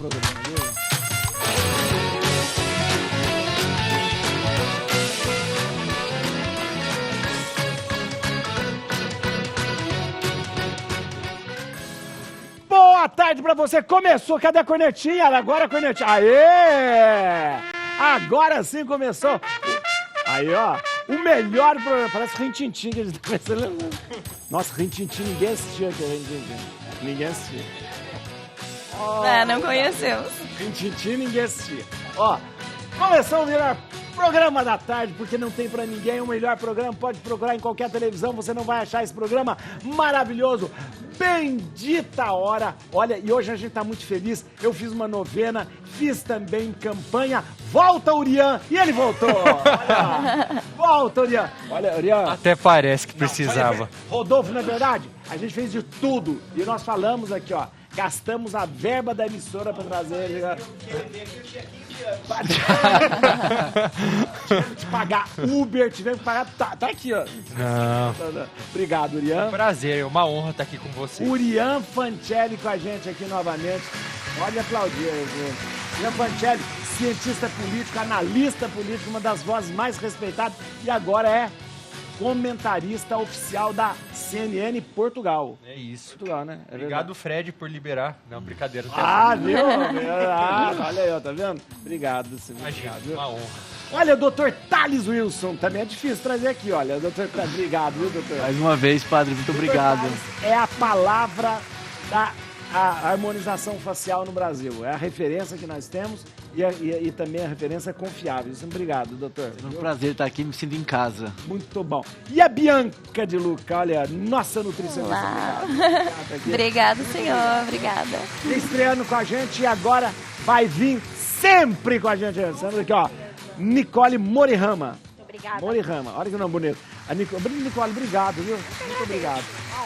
programa, viu? Boa tarde pra você. Começou. Cadê a cornetinha? Agora a cornetinha. Aê! Agora sim começou. Aí, ó. O melhor programa. Parece Rintintim que a gente tá começando. Nossa, Rintintim, ninguém assistiu aqui. Ninguém assistiu. Oh, não conhecemos. Rintintim, ninguém assistia. Ó, começou o melhor programa da tarde, porque não tem pra ninguém o melhor programa. Pode procurar em qualquer televisão, você não vai achar esse programa maravilhoso. Bendita hora. Olha, e hoje a gente tá muito feliz. Eu fiz uma novena, fiz também campanha. Volta, Urian! E ele voltou. Olha, volta, Urian. Olha, Urian. Até parece que precisava. Rodolfo, não é verdade? A gente fez de tudo. E nós falamos aqui, ó. Gastamos a verba da emissora pra trazer ele. Tivemos que pagar Uber, tivemos que pagar... Tá aqui, ó. Não. Obrigado, Urian. Prazer, é uma honra estar aqui com você. Urian Fancelli com a gente aqui novamente. Pode aplaudir. Urian Fancelli, cientista político, analista político, uma das vozes mais respeitadas. E agora é comentarista oficial da CNN Portugal. É isso. Portugal, né? É Obrigado, verdade. Fred, por liberar. Não, brincadeira. Viu? Olha aí, ó, tá vendo? Obrigado. Imagina, uma honra. Olha, doutor Thales Wilson, também é difícil trazer aqui, olha. Doutor, obrigado, viu, doutor? Mais uma vez, padre, muito obrigado. É a palavra da harmonização facial no Brasil. É a referência que nós temos e também a referência confiável. Obrigado, doutor. É um prazer estar aqui, me sinto em casa. Muito bom. E a Bianca de Luca, olha, nossa nutricionista. Obrigado, senhor. Obrigada. Estreando com a gente e agora vai vir sempre com a gente. Estamos aqui, ó. Nicole Morihama. Obrigada. Morihama, olha que nome bonito. Nicole, obrigado, viu? Muito obrigado.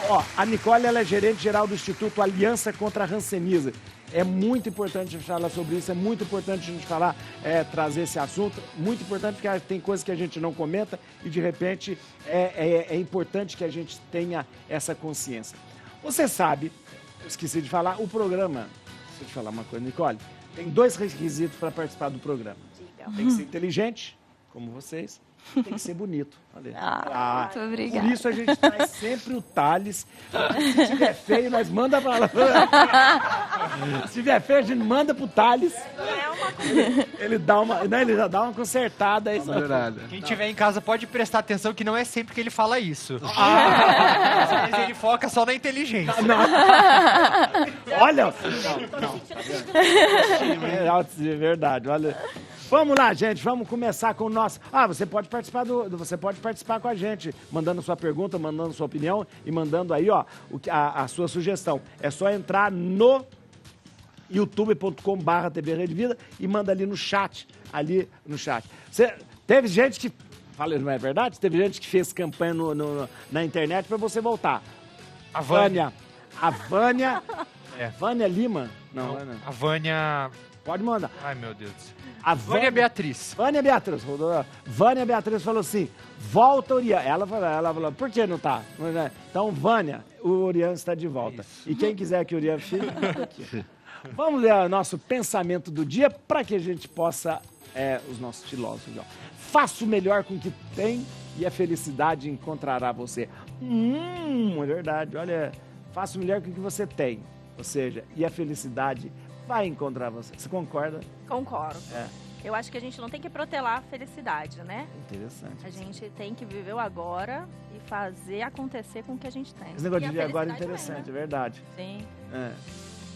Ó, a Nicole, ela é gerente-geral do Instituto Aliança contra a Hanseníase. É muito importante a gente falar sobre isso, é muito importante a gente falar, trazer esse assunto. Muito importante porque tem coisas que a gente não comenta e, de repente, é importante que a gente tenha essa consciência. Você sabe, eu esqueci de falar, o programa, deixa eu te falar uma coisa, Nicole, tem 2 requisitos para participar do programa. Tem que ser inteligente, como vocês, e tem que ser bonito. Muito obrigada. Por isso a gente traz sempre o Thales. Se tiver feio, nós manda pra lá. Se tiver feio, a gente manda pro Thales. Ele já dá uma consertada aí. Quem tiver em casa pode prestar atenção que não é sempre que ele fala isso. Às vezes ele foca só na inteligência. Olha. É verdade, olha. Vamos lá, gente, vamos começar com o nosso... você pode participar com a gente, mandando sua pergunta, mandando sua opinião e mandando aí, ó, a sua sugestão. É só entrar no youtube.com/TV Rede Vida e manda ali no chat, Teve gente que... Falei, não é verdade? Teve gente que fez campanha na internet pra você voltar. A Vânia. Vânia Lima? Não. A Vânia... Pode mandar. Ai, meu Deus. A Vânia Beatriz. Vânia Beatriz falou assim, volta, Urian. Ela falou, por que não tá? Então, Vânia, o Urian está de volta. Isso. E quem quiser que o Urian fique, tá aqui. Vamos ler o nosso pensamento do dia para que a gente possa, os nossos filósofos, ó. Faça o melhor com o que tem e a felicidade encontrará você. É verdade, olha, faça o melhor com o que você tem. Ou seja, e a felicidade vai encontrar você. Você concorda? Concordo. Eu acho que a gente não tem que protelar a felicidade, né? Interessante. A gente tem que viver o agora e fazer acontecer com o que a gente tem. Esse negócio de viver agora é interessante, vem, né? É verdade. Sim.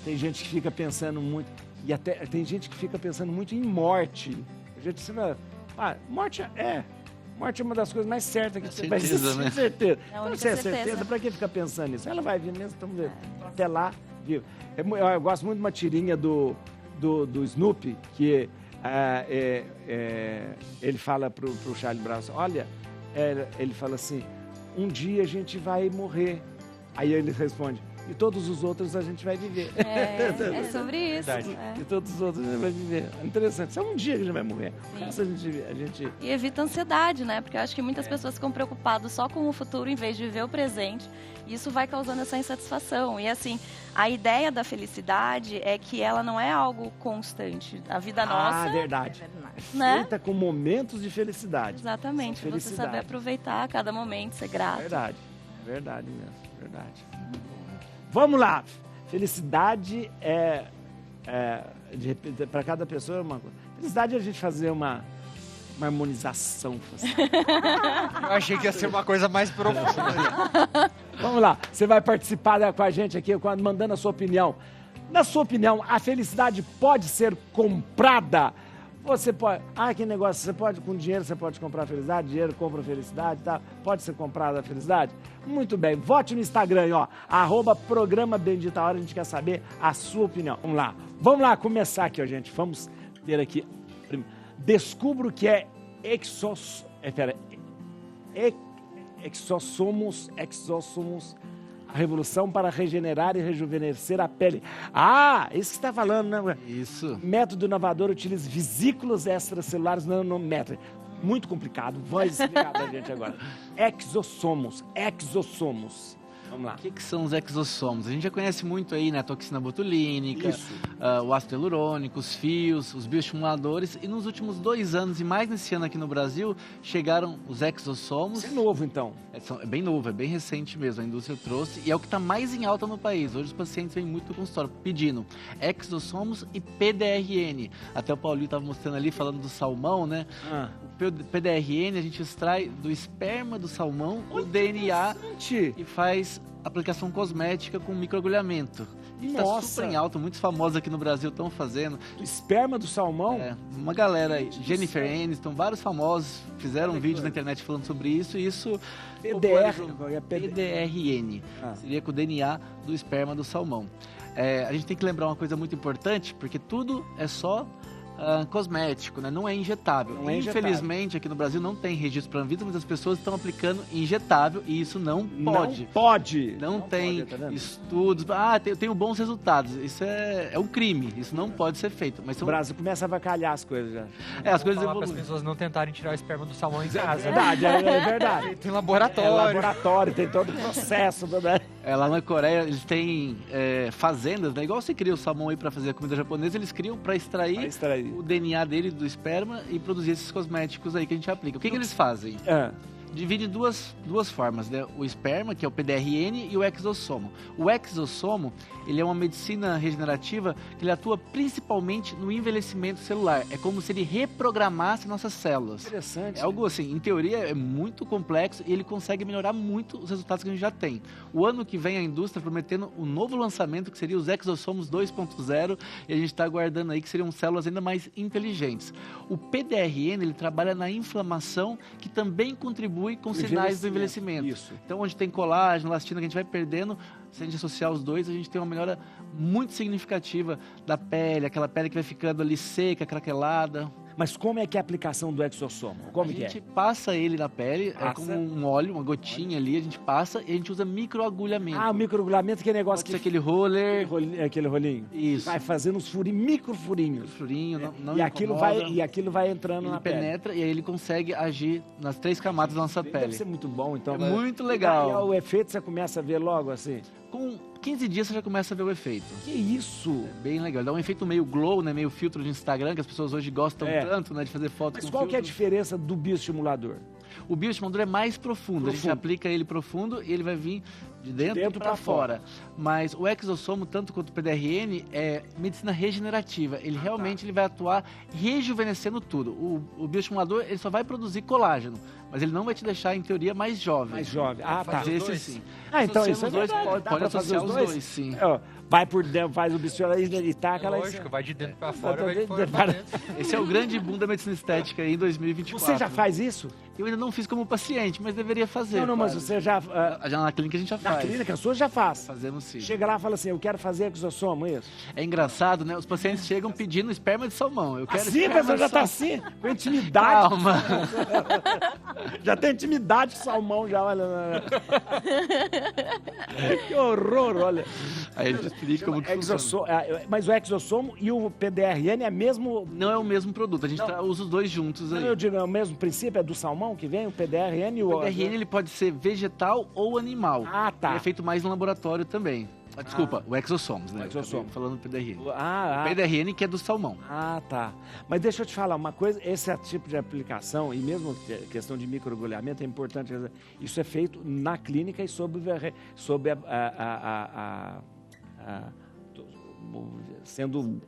Tem gente que fica pensando muito, e até tem gente que fica pensando muito em morte. A gente morte é uma das coisas mais certas que você vai existir, né? certeza. É Não sei certeza, pra que ficar pensando nisso? Ela vai vir mesmo, estamos vendo. Até lá, viu? Eu gosto muito de uma tirinha do Snoopy, que ele fala pro Charlie Brown, olha, ele fala assim, um dia a gente vai morrer. Aí ele responde, e todos os outros a gente vai viver. É sobre isso. E todos os outros a gente vai viver. Interessante. Só um dia que a gente vai morrer. A gente... E evita ansiedade, né? Porque eu acho que muitas pessoas ficam preocupadas só com o futuro em vez de viver o presente. Isso vai causando essa insatisfação. E assim, a ideia da felicidade é que ela não é algo constante. A vida nossa, Verdade. né? Feita com momentos de felicidade. Exatamente. São Você felicidade. saber aproveitar cada momento, ser grato. Verdade mesmo, verdade. Vamos lá. Felicidade de repente, para cada pessoa é uma coisa. Felicidade é a gente fazer uma harmonização. Eu achei que ia ser uma coisa mais profunda. Vamos lá, você vai participar com a gente aqui, mandando a sua opinião. Na sua opinião, a felicidade pode ser comprada? Você pode... que negócio, você pode, com dinheiro você pode comprar felicidade, dinheiro compra felicidade, tá? Pode ser comprada a felicidade? Muito bem, vote no Instagram, ó, @programa Bendita Hora, a gente quer saber a sua opinião. Vamos lá, começar aqui, ó, gente, vamos ter aqui, descubra o que é exossomos, a revolução para regenerar e rejuvenescer a pele. Isso que você está falando, né? Isso. Método inovador utiliza vesículos extracelulares nanômetros. Muito complicado. Vai explicar pra gente agora. Exossomos. Vamos lá. O que são os exossomos? A gente já conhece muito aí, né? A toxina botulínica, o ácido hialurônico, os fios, os bioestimuladores. E nos últimos 2 anos, e mais nesse ano aqui no Brasil, chegaram os exossomos. Isso é novo, então. É bem novo, é bem recente mesmo. A indústria trouxe e é o que está mais em alta no país. Hoje os pacientes vêm muito no consultório pedindo exossomos e PDRN. Até o Paulinho estava mostrando ali, falando do salmão, né? O PDRN a gente extrai do esperma do salmão o DNA e faz aplicação cosmética com microagulhamento. Está super em alta, muitos famosos aqui no Brasil estão fazendo. Do esperma do salmão? Uma galera aí, Jennifer Aniston, vários famosos fizeram vídeos na internet falando sobre isso e isso... PDRN, seria com o DNA do esperma do salmão. A gente tem que lembrar uma coisa muito importante, porque tudo é só cosmético, né? Não é injetável. Infelizmente, aqui no Brasil não tem registro para Anvisa, mas as pessoas estão aplicando injetável e isso não pode. Não tem estudos. Tenho bons resultados. Isso é um crime. Isso não pode ser feito. Mas o Brasil começa a avacalhar as coisas já. As coisas evoluem. Para as pessoas não tentarem tirar o esperma do salmão em casa. É verdade. Tem laboratório. Tem todo o processo. Lá na Coreia, eles têm fazendas, né? Igual você cria o salmão aí para fazer a comida japonesa, eles criam para extrair o DNA dele do esperma e produzir esses cosméticos aí que a gente aplica. O que eles fazem? Divide em duas formas, né? O esperma, que é o PDRN, e o exossomo. O exossomo, ele é uma medicina regenerativa que ele atua principalmente no envelhecimento celular. É como se ele reprogramasse nossas células. Interessante. É algo assim, em teoria é muito complexo e ele consegue melhorar muito os resultados que a gente já tem. O ano que vem a indústria prometendo um novo lançamento que seria os exossomos 2.0 e a gente está aguardando aí que seriam células ainda mais inteligentes. O PDRN, ele trabalha na inflamação que também contribui com sinais do envelhecimento. Isso. Então, onde tem colágeno, elastina, que a gente vai perdendo, se a gente associar os dois, a gente tem uma melhora muito significativa da pele, aquela pele que vai ficando ali seca, craquelada. Mas como é que é a aplicação do exossomo? Como a que gente passa ele na pele, é como um óleo, uma gotinha ali, a gente passa e a gente usa microagulhamento. O microagulhamento, que é negócio Pode ser aquele roller. Aquele rolinho. Isso. Vai fazendo uns furinhos, microfurinhos. Não e aquilo vai entrando na pele. Ele penetra e aí ele consegue agir nas 3 camadas da nossa pele. Deve ser muito bom, então. Muito legal. E o efeito você começa a ver logo assim? Com 15 dias você já começa a ver o efeito. Que isso? É bem legal. Dá um efeito meio glow, né? Meio filtro de Instagram, que as pessoas hoje gostam tanto, né? De fazer fotos com filtro. Mas qual que é a diferença do bioestimulador? O bioestimulador é mais profundo. A gente aplica ele profundo e ele vai vir de dentro para fora. Mas o exossomo, tanto quanto o PDRN, é medicina regenerativa. Ele realmente ele vai atuar rejuvenescendo tudo. O bioestimulador ele só vai produzir colágeno, mas ele não vai te deixar, em teoria, mais jovem. Mais jovem. Fazer esse sim. Então isso os dois, pode associar os dois, sim. Vai por dentro, faz o bioestimulador e taca lá. Lógico, vai de dentro para fora, vai de fora pra dentro. Esse é o grande boom da medicina estética aí em 2024. Você já faz isso? Eu ainda não fiz como paciente, mas deveria fazer. Não, mas você já... Já na clínica a gente já faz. Na clínica a sua já faz? Fazemos sim. Chega lá e fala assim, eu quero fazer exossomo, isso? É engraçado, né? Os pacientes chegam pedindo esperma de salmão. Eu quero assim, a pessoa já tá assim, com intimidade. Calma. Já tem intimidade com o salmão, já, olha. Que horror, olha. Aí a gente explica como que funciona. Mas o exossomo e o PDRN é mesmo... Não é o mesmo produto, a gente usa os dois juntos aí. Eu digo, é o mesmo princípio, é do salmão? salmão que vem, o PDRN e O PDRN ele pode ser vegetal ou animal. Ah, tá. Ele é feito mais no laboratório também. Desculpa, o Exosomes, né? O Exosomes. Acabei falando do PDRN. Ah, O PDRN que é do salmão. Ah, tá. Mas deixa eu te falar uma coisa, esse tipo de aplicação, e mesmo questão de microagulhamento, é importante, isso é feito na clínica e sob sendo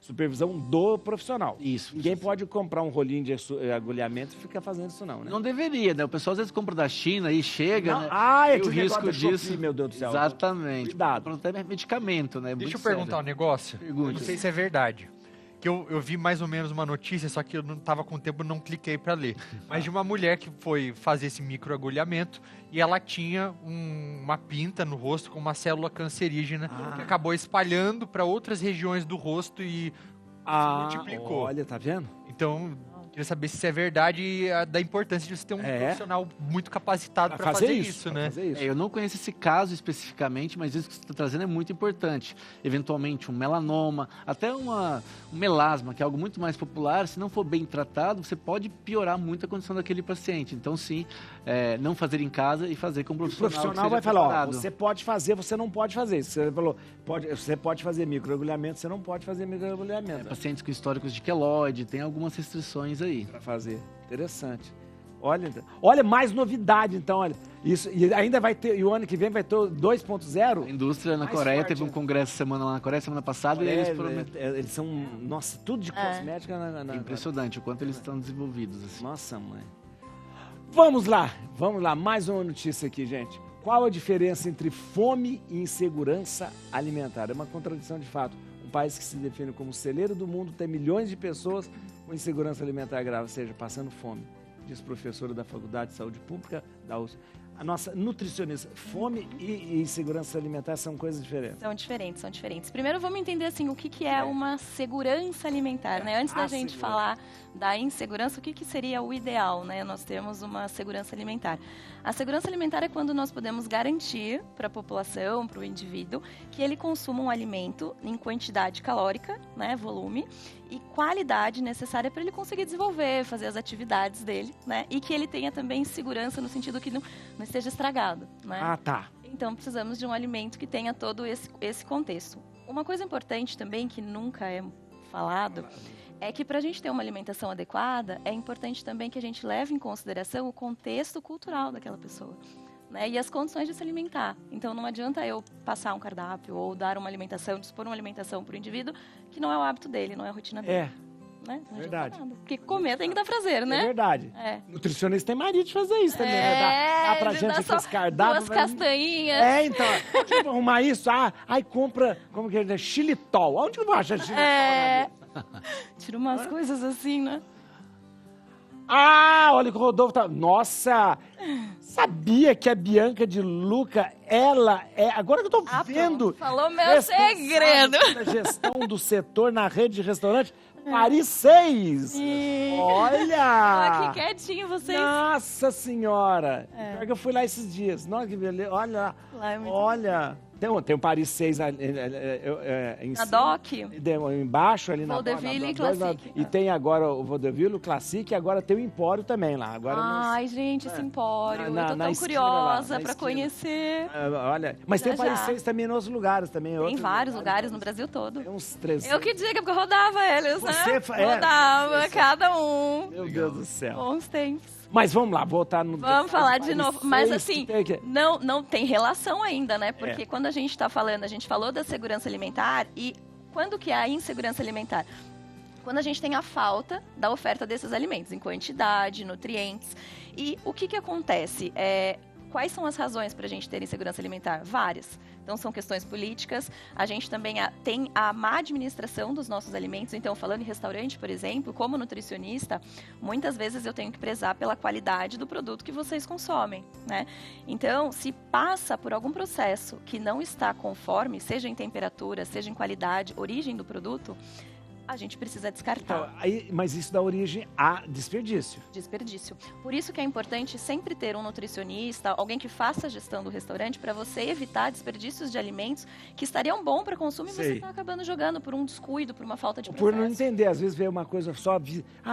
supervisão do profissional. Isso. Ninguém pode comprar um rolinho de agulhamento e ficar fazendo isso não, né? Não deveria, né? O pessoal às vezes compra da China e chega, né? É E o risco disso. Shopee, meu Deus do céu. Exatamente. Cuidado. Até medicamento, né? Deixa eu Muito perguntar um sério. negócio. Pergunte. Não sei se é verdade. Que eu vi mais ou menos uma notícia, só que eu não estava com tempo, não cliquei para ler. Mas de uma mulher que foi fazer esse microagulhamento e ela tinha uma pinta no rosto com uma célula cancerígena que acabou espalhando para outras regiões do rosto e se multiplicou. Olha, tá vendo? Então, queria saber se isso é verdade e da importância de você ter um profissional muito capacitado para fazer isso, né? Eu não conheço esse caso especificamente, mas isso que você está trazendo é muito importante. Eventualmente um melanoma, até um melasma, que é algo muito mais popular, se não for bem tratado, você pode piorar muito a condição daquele paciente. Então, sim, não fazer em casa e fazer com um profissional. O profissional vai falar, você pode fazer, você não pode fazer. Você falou, você pode fazer microagulhamento, você não pode fazer microagulhamento. Pacientes com históricos de queloide, tem algumas restrições aí. Para fazer. Interessante. Olha, mais novidade, então, olha. Isso, e ainda vai ter, e o ano que vem vai ter o 2.0. A indústria na Mais Coreia, forte, teve um congresso semana lá na Coreia, semana passada, e eles são, nossa, tudo de cosmética. É impressionante o quanto eles estão desenvolvidos. Assim. Nossa, mãe. Vamos lá, mais uma notícia aqui, gente. Qual a diferença entre fome e insegurança alimentar? É uma contradição de fato. Um país que se define como celeiro do mundo tem milhões de pessoas com insegurança alimentar grave, ou seja, passando fome. Diz professora da Faculdade de Saúde Pública da USP. A nossa nutricionista, fome e insegurança alimentar são coisas diferentes. São diferentes. Primeiro vamos entender assim, o que é uma segurança alimentar, né? Antes da gente falar da insegurança, o que seria o ideal, né? Nós temos uma segurança alimentar. A segurança alimentar é quando nós podemos garantir para a população, para o indivíduo, que ele consuma um alimento em quantidade calórica, né, volume, e qualidade necessária para ele conseguir desenvolver, fazer as atividades dele, né? E que ele tenha também segurança no sentido que não esteja estragado, né? Ah, tá. Então precisamos de um alimento que tenha todo esse contexto. Uma coisa importante também, que nunca é falado, é que para a gente ter uma alimentação adequada, é importante também que a gente leve em consideração o contexto cultural daquela pessoa, né? E as condições de se alimentar. Então não adianta eu passar um cardápio ou dar uma alimentação, dispor uma alimentação para o indivíduo que não é o hábito dele, não é a rotina dele. Né? Não verdade. Nada. Porque comer tem que dar prazer, né? É verdade. Nutricionista tem marido de fazer isso também. Dá pra gente aqueles cardápios. Duas castanhinhas. Então. Onde eu vou arrumar isso? Aí compra, como que é? Xilitol. Onde eu vou achar xilitol? Tira umas coisas assim, né? Olha que o Rodolfo tá... Nossa! Sabia que a Bianca de Luca, ela é... Agora que eu tô vendo... Falou meu segredo. Da gestão do setor na rede de restaurante, Paris 6. Olha! Aqui quietinho, vocês. Nossa Senhora! Pior que eu fui lá esses dias. Nossa, que beleza. Olha, lá é muito olha... Tem um Paris 6 em na DOC. Embaixo, ali na Vaudeville e Classique. E tem agora o Vaudeville, o Classique, e agora tem o Empório também lá. Agora gente, esse Empório. Eu tô na tão esquina curiosa lá, pra conhecer. Olha, mas tem o Paris 6 também em outros lugares também. Tem vários lugares no Brasil todo. Tem uns 300. Eu que diga, porque eu rodava eles, né? Rodava, cada um. Meu Deus do céu. Bons tempos. Mas vamos lá, voltar no... Vamos falar de novo, mas assim, não tem relação ainda, né? Porque quando a gente falou da segurança alimentar e quando que é a insegurança alimentar? Quando a gente tem a falta da oferta desses alimentos, em quantidade, nutrientes. E o que acontece? Quais são as razões para a gente ter insegurança alimentar? Várias. Então, são questões políticas. A gente também tem a má administração dos nossos alimentos. Então, falando em restaurante, por exemplo, como nutricionista, muitas vezes eu tenho que prezar pela qualidade do produto que vocês consomem, né? Então, se passa por algum processo que não está conforme, seja em temperatura, seja em qualidade, origem do produto, a gente precisa descartar. Então, mas isso dá origem a desperdício. Desperdício. Por isso que é importante sempre ter um nutricionista, alguém que faça a gestão do restaurante, para você evitar desperdícios de alimentos que estariam bons para consumo e você está acabando jogando por um descuido, por uma falta de processo. Por não entender, às vezes vê uma coisa só,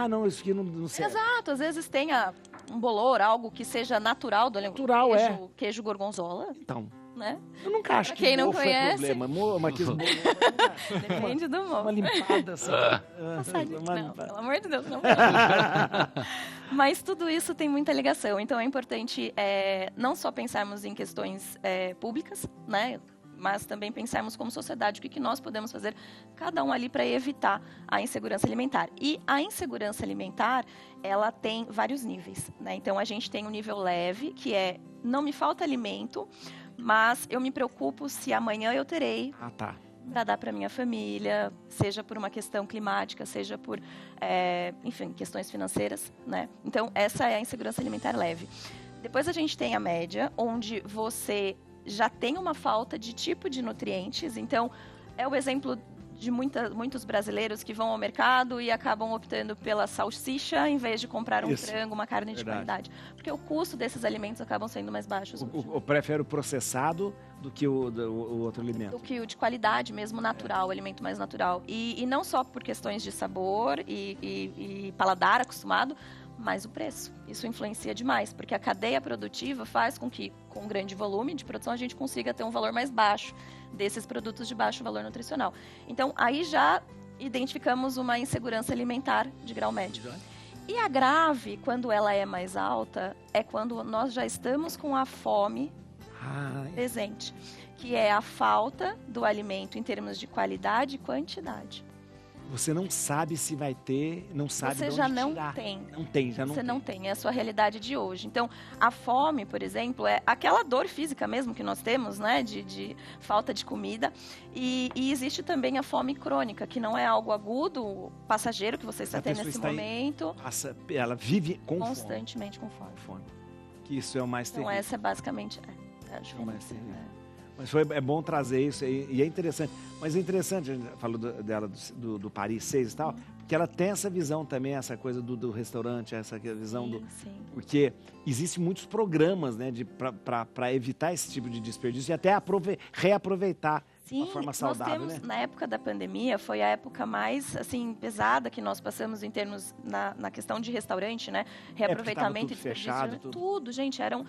não, isso aqui não serve. Exato, às vezes tenha um bolor, algo que seja natural do alimento. Natural, queijo gorgonzola. Então. Né? Eu nunca acho que quem não conhece, é problema. Mas que depende do molho. Uma limpada assim. Não, pelo amor de Deus, não. Mas tudo isso tem muita ligação. Então é importante não só pensarmos em questões públicas, né? Mas também pensarmos como sociedade o que nós podemos fazer, cada um ali, para evitar a insegurança alimentar. E a insegurança alimentar, ela tem vários níveis, né? Então a gente tem o nível leve, que não me falta alimento, mas eu me preocupo se amanhã eu terei para dar para minha família, seja por uma questão climática, seja por, enfim, questões financeiras, né? Então, essa é a insegurança alimentar leve. Depois a gente tem a média, onde você já tem uma falta de tipo de nutrientes. Então, é o exemplo de muitos brasileiros que vão ao mercado e acabam optando pela salsicha em vez de comprar um frango, uma carne de qualidade. Porque o custo desses alimentos acabam sendo mais baixos. Eu prefiro o processado do que o outro alimento. Do que o de qualidade mesmo, natural, o alimento mais natural. E não só por questões de sabor e paladar acostumado, mas o preço. Isso influencia demais, porque a cadeia produtiva faz com que, com grande volume de produção, a gente consiga ter um valor mais baixo desses produtos de baixo valor nutricional. Então, aí já identificamos uma insegurança alimentar de grau médio. E a grave, quando ela é mais alta, é quando nós já estamos com a fome presente, que é a falta do alimento em termos de qualidade e quantidade. Você não sabe se vai ter, não sabe de onde tirar. Você já não tem. Não tem, já não Você tem. não tem, é a sua realidade de hoje. Então, a fome, por exemplo, é aquela dor física mesmo que nós temos, né, de falta de comida. E existe também a fome crônica, que não é algo agudo, passageiro, que você está tendo nesse momento. Ela vive constantemente com fome. Que isso é o mais terrível. Então, essa é basicamente a diferença. Mas é bom trazer isso e é interessante. Mas é interessante, a gente falou dela do Paris 6 e tal, porque ela tem essa visão também, essa coisa do restaurante, essa visão sim. Porque existem muitos programas, né, para evitar esse tipo de desperdício e até reaproveitar de uma forma saudável. Nós temos, né? na época da pandemia, foi a época mais assim, pesada que nós passamos em termos na questão de restaurante, né? Reaproveitamento e desperdício. Fechado, tudo, gente, eram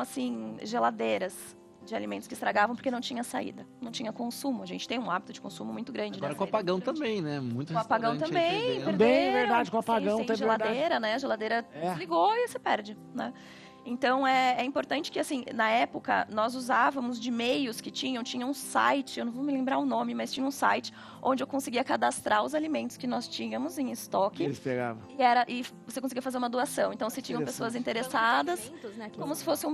assim, geladeiras de alimentos que estragavam porque não tinha saída, não tinha consumo. A gente tem um hábito de consumo muito grande. Agora com o apagão também, né? Com o apagão também, também, verdade, com o apagão sem tem geladeira, né? A geladeira desligou e você perde, né? Então, é importante que, assim, na época, nós usávamos de meios que tinha um site, eu não vou me lembrar o nome, mas tinha um site onde eu conseguia cadastrar os alimentos que nós tínhamos em estoque. Eles pegavam. E você conseguia fazer uma doação. Então, se tinham pessoas interessadas, como se fosse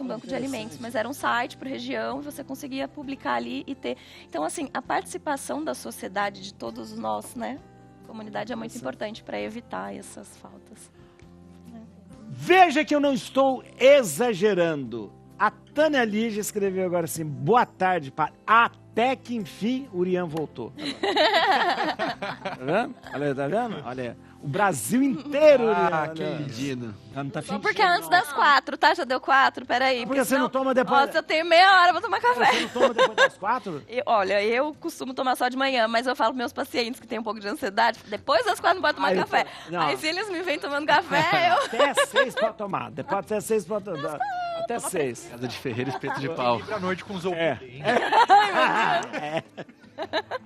um banco de alimentos. Mas era um site por região e você conseguia publicar ali e ter. Então, assim, a participação da sociedade, de todos nós, né? A comunidade é muito importante para evitar essas faltas. Veja que eu não estou exagerando. A Tânia Lígia escreveu agora assim: boa tarde, pai. Até que enfim o Urian voltou. Tá vendo? Tá vendo? Olha, o Brasil inteiro, Urian. Que pedido. Não tá fingindo, porque é antes das 4, tá? Já deu 4? Peraí. Porque você não toma depois... Nossa, eu tenho meia hora pra tomar café. Você não toma depois das 4? Olha, eu costumo tomar só de manhã, mas eu falo pros meus pacientes que têm um pouco de ansiedade, depois das 4 não pode tomar café. Aí se eles me veem tomando café, eu... Até 6 pode tomar. Depois até 6 pode tomar. Até 6. Casa de Ferreira, espeto de pau. À noite com os ouvidos.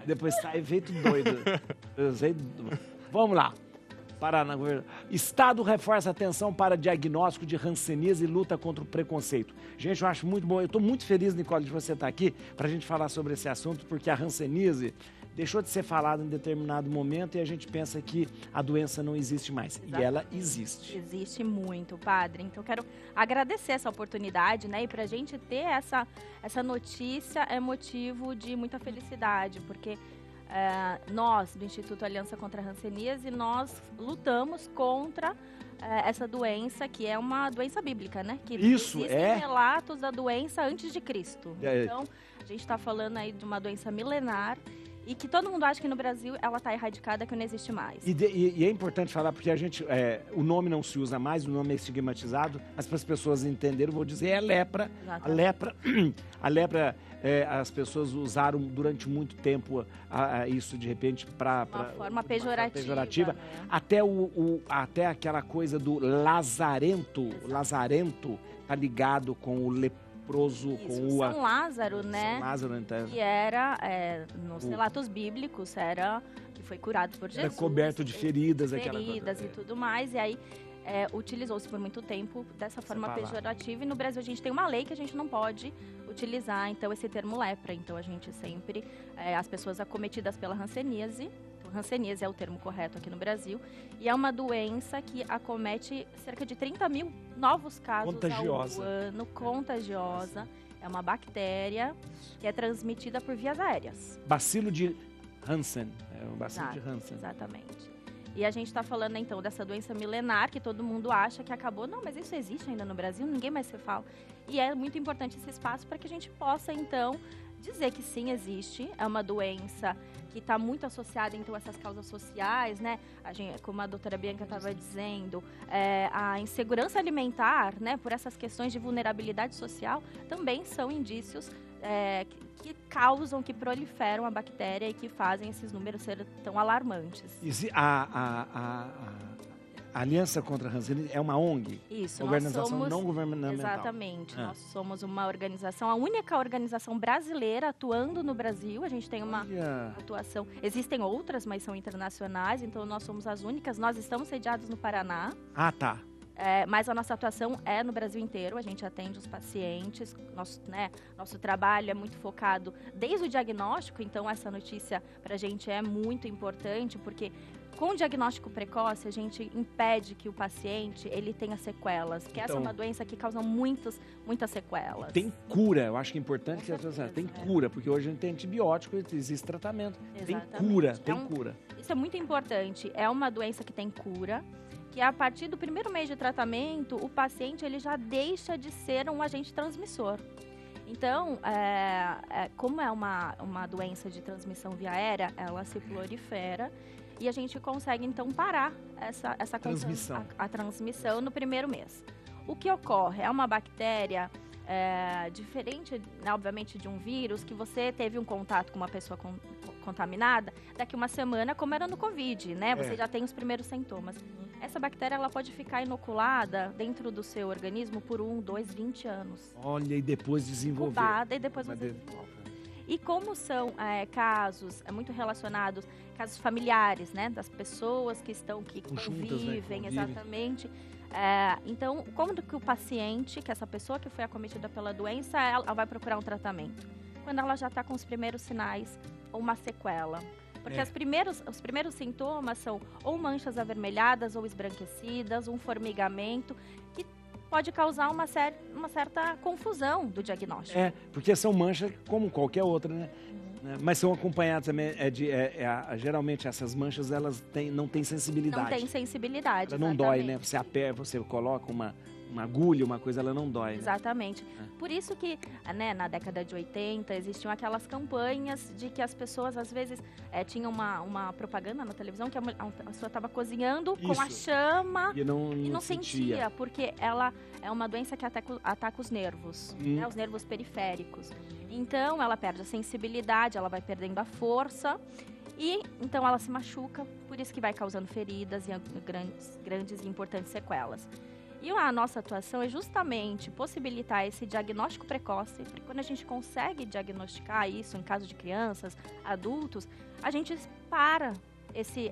Depois sai feito doido. Vamos lá. Estado reforça a atenção para diagnóstico de hanseníase e luta contra o preconceito. Gente, eu acho muito bom. Eu estou muito feliz, Nicole, de você estar aqui para a gente falar sobre esse assunto, porque a hanseníase deixou de ser falada em determinado momento e a gente pensa que a doença não existe mais. Exato. E ela existe. Existe muito, padre. Então, eu quero agradecer essa oportunidade, né? E para a gente ter essa notícia é motivo de muita felicidade, porque nós, do Instituto Aliança contra a Hanseníase, nós lutamos contra essa doença, que é uma doença bíblica, né? Que existem relatos da doença antes de Cristo. Então, a gente está falando aí de uma doença milenar E que todo mundo acha que no Brasil ela está erradicada, que não existe mais. E é importante falar, porque o nome não se usa mais, o nome é estigmatizado, mas para as pessoas entenderem, eu vou dizer, é lepra. A lepra, as pessoas usaram durante muito tempo isso, de repente, para... Uma forma pejorativa. Né? Até aquela coisa do lazarento. Exato. Lazarento tá ligado com o leproso. Isso, com o São Lázaro, né? São Lázaro, então. Que era, nos relatos bíblicos, que foi curado por Jesus. Era coberto de feridas. Feridas e tudo mais. E aí utilizou-se por muito tempo dessa forma pejorativa. E no Brasil a gente tem uma lei que a gente não pode utilizar, então, esse termo lepra. Então a gente sempre, as pessoas acometidas pela hanseníase, hanseníase é o termo correto aqui no Brasil, e é uma doença que acomete cerca de 30 mil novos casos ao ano, contagiosa. É uma bactéria que é transmitida por vias aéreas. Bacilo de Hansen. É um bacilo de Hansen. Exatamente. E a gente está falando, então, dessa doença milenar que todo mundo acha que acabou. Não, mas isso existe ainda no Brasil, ninguém mais se fala. E é muito importante esse espaço para que a gente possa, então, dizer que sim, existe. É uma doença que está muito associada, então, a essas causas sociais, né? Como a doutora Bianca estava dizendo, a insegurança alimentar, né? Por essas questões de vulnerabilidade social, também são indícios que causam, que proliferam a bactéria e que fazem esses números serem tão alarmantes. A Aliança contra a Hanseníase é uma ONG? Isso. Organização não governamental. Exatamente. Nós somos uma organização, a única organização brasileira atuando no Brasil. A gente tem uma atuação... Existem outras, mas são internacionais, então nós somos as únicas. Nós estamos sediados no Paraná. Ah, tá. Mas a nossa atuação é no Brasil inteiro, a gente atende os pacientes, nosso trabalho é muito focado desde o diagnóstico, então essa notícia para a gente é muito importante, porque com o diagnóstico precoce a gente impede que o paciente ele tenha sequelas, que essa é uma doença que causa muitas sequelas. Tem cura, eu acho que é importante que as pessoas tem cura, porque hoje a gente tem antibiótico, existe tratamento. Exatamente. Tem cura. Isso é muito importante, é uma doença que tem cura. Que a partir do primeiro mês de tratamento, o paciente ele já deixa de ser um agente transmissor. Então, como é uma doença de transmissão via aérea, ela se prolifera e a gente consegue, então, parar essa transmissão. A transmissão no primeiro mês. O que ocorre? É uma bactéria diferente, né, obviamente, de um vírus, que você teve um contato com uma pessoa contaminada, daqui uma semana, como era no Covid, né? Você já tem os primeiros sintomas. Essa bactéria ela pode ficar inoculada dentro do seu organismo por 1, 2, 20 anos. Olha, e depois desenvolver. Incubada e depois você desenvolve. E como são casos muito relacionados, casos familiares, né? Das pessoas que convivem, né? Exatamente. Então, como que o paciente, que essa pessoa que foi acometida pela doença, ela vai procurar um tratamento? Quando ela já está com os primeiros sinais ou uma sequela. Porque os primeiros sintomas são ou manchas avermelhadas ou esbranquecidas, um formigamento, que pode causar uma certa confusão do diagnóstico. Porque são manchas como qualquer outra, né? Mas são acompanhadas também, geralmente essas manchas elas não têm sensibilidade. Não tem sensibilidade, ela não dói, né? Você aperta, você coloca uma agulha, uma coisa, ela não dói. Né? Exatamente. Por isso que, né, na década de 80, existiam aquelas campanhas de que as pessoas, às vezes, tinham uma propaganda na televisão que a pessoa estava cozinhando com a chama e não sentia, porque ela é uma doença que ataca os nervos, né, os nervos periféricos. Então, ela perde a sensibilidade, ela vai perdendo a força e, então, ela se machuca, por isso que vai causando feridas e grandes e importantes sequelas. E a nossa atuação é justamente possibilitar esse diagnóstico precoce, porque quando a gente consegue diagnosticar isso em caso de crianças, adultos, a gente para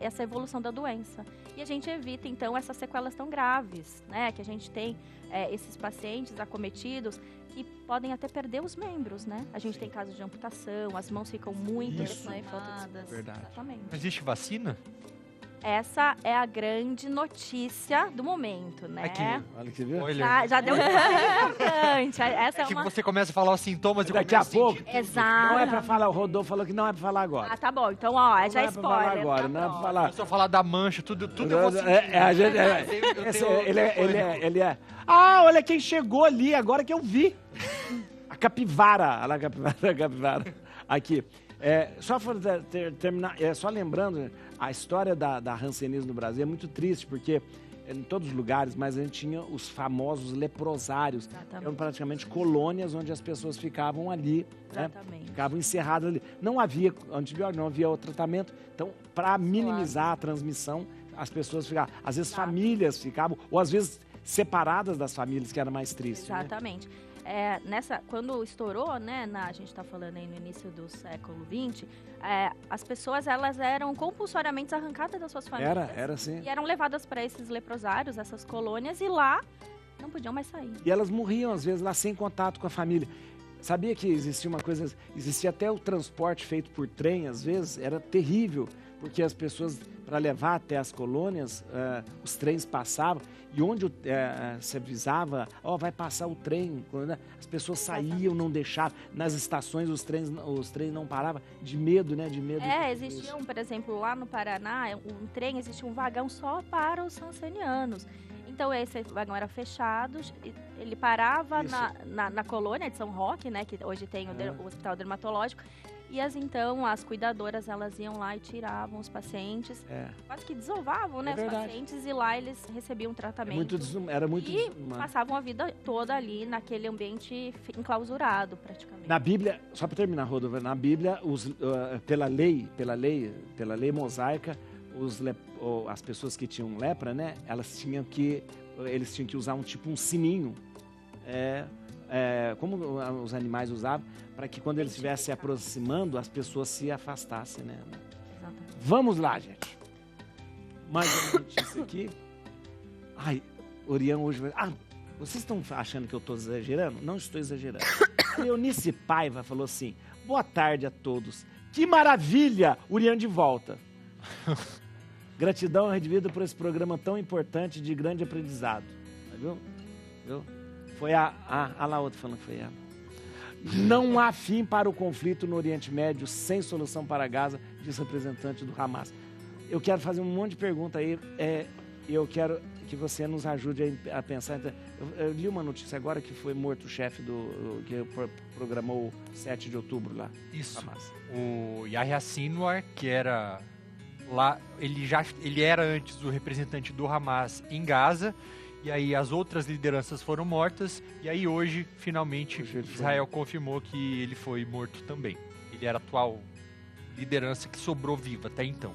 essa evolução da doença. E a gente evita, então, essas sequelas tão graves, né? Que a gente tem esses pacientes acometidos que podem até perder os membros, né? A gente tem casos de amputação, as mãos ficam muito inflamadas. Verdade. Exatamente. Não existe vacina? Essa é a grande notícia do momento, né? Aqui, olha que viu? Já deu importante. Essa é que você começa a falar os sintomas e daqui a pouco. Exato. Não é pra falar, o Rodolfo falou que não é pra falar agora. Ah, tá bom. Então, já é spoiler. Agora, não é pra falar. Se eu falar da mancha, tudo eu vou sentir. Ele é. Ah, olha quem chegou ali, agora que eu vi. A capivara. Olha a capivara. Aqui. Só para terminar, só lembrando, a história da hanseníase no Brasil é muito triste, porque em todos os lugares, mas a gente tinha os famosos leprosários. Eram praticamente colônias onde as pessoas ficavam ali, né? Ficavam encerradas ali. Não havia antibiótico, não havia outro tratamento. Então, para minimizar a transmissão, as pessoas ficavam, às vezes famílias ficavam, ou às vezes separadas das famílias, que era mais triste. Exatamente. Né? Quando estourou, né, a gente está falando aí no início do século XX, as pessoas elas eram compulsoriamente arrancadas das suas famílias. Era sim. E eram levadas para esses leprosários, essas colônias, e lá não podiam mais sair. E elas morriam, às vezes, lá sem contato com a família. Sabia que existia uma coisa, existia até o transporte feito por trem, às vezes, era terrível, porque as pessoas, para levar até as colônias, os trens passavam, e onde se avisava, vai passar o trem, né? As pessoas saíam, não deixavam, nas estações os trens não paravam, de medo, né? De medo. Existiam, por exemplo, lá no Paraná, um trem, existia um vagão só para os hansenianos. Então, esse vagão era fechado, ele parava na colônia de São Roque, né, que hoje tem o Hospital Dermatológico, e as cuidadoras, elas iam lá e tiravam os pacientes, quase que desovavam, né, os pacientes, e lá eles recebiam tratamento. Era muito e passavam a vida toda ali, naquele ambiente enclausurado, praticamente. Na Bíblia, só para terminar, Rodolfo, na Bíblia, pela lei mosaica, as pessoas que tinham lepra, né, eles tinham que usar um sininho, como os animais usavam, para que quando eles estivessem se aproximando, as pessoas se afastassem, né? Exatamente. Vamos lá, gente. Mais uma notícia aqui. Orião hoje vai... vocês estão achando que eu estou exagerando? Não estou exagerando. A Eunice Paiva falou assim: boa tarde a todos. Que maravilha! Orião de volta. Gratidão redivida por esse programa tão importante de grande aprendizado. Viu? Foi a lá outra falando que foi ela. Não há fim para o conflito no Oriente Médio sem solução para Gaza, diz representante do Hamas. Eu quero fazer um monte de pergunta aí. Eu quero que você nos ajude a pensar. Eu li uma notícia agora que foi morto o chefe que programou o 7 de outubro lá. Isso. Hamas. O Yahya Sinwar, que era... Lá, ele era antes o representante do Hamas em Gaza, e aí as outras lideranças foram mortas, e aí hoje, finalmente, Israel confirmou que ele foi morto também. Ele era a atual liderança que sobrou viva até então.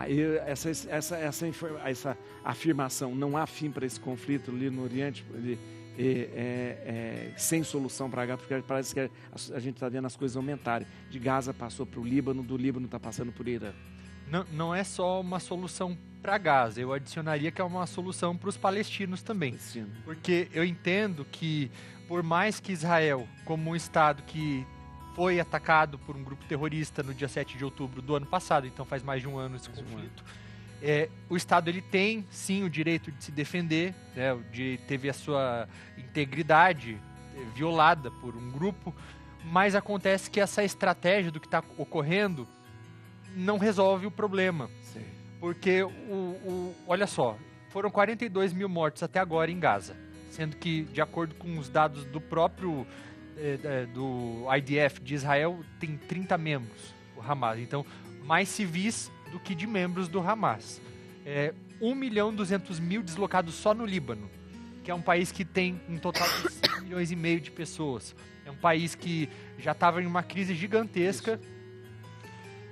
E essa afirmação, não há fim para esse conflito ali no Oriente, sem solução para Gaza, porque parece que a gente está vendo as coisas aumentarem. De Gaza passou para o Líbano, do Líbano está passando por Irã. Não é só uma solução para Gaza, eu adicionaria que é uma solução para os palestinos também. Porque eu entendo que, por mais que Israel, como um Estado que foi atacado por um grupo terrorista no dia 7 de outubro do ano passado, então faz mais de um ano esse conflito, o Estado ele tem, sim, o direito de se defender, né, teve a sua integridade violada por um grupo, mas acontece que essa estratégia do que está ocorrendo não resolve o problema. Sim. Porque, olha só, foram 42 mil mortos até agora em Gaza, sendo que, de acordo com os dados do próprio do IDF de Israel, tem 30 membros, o Hamas. Então, mais civis do que de membros do Hamas. 1.200.000 deslocados só no Líbano, que é um país que tem um total de 5,5 milhões de pessoas. É um país que já estava em uma crise gigantesca. Isso.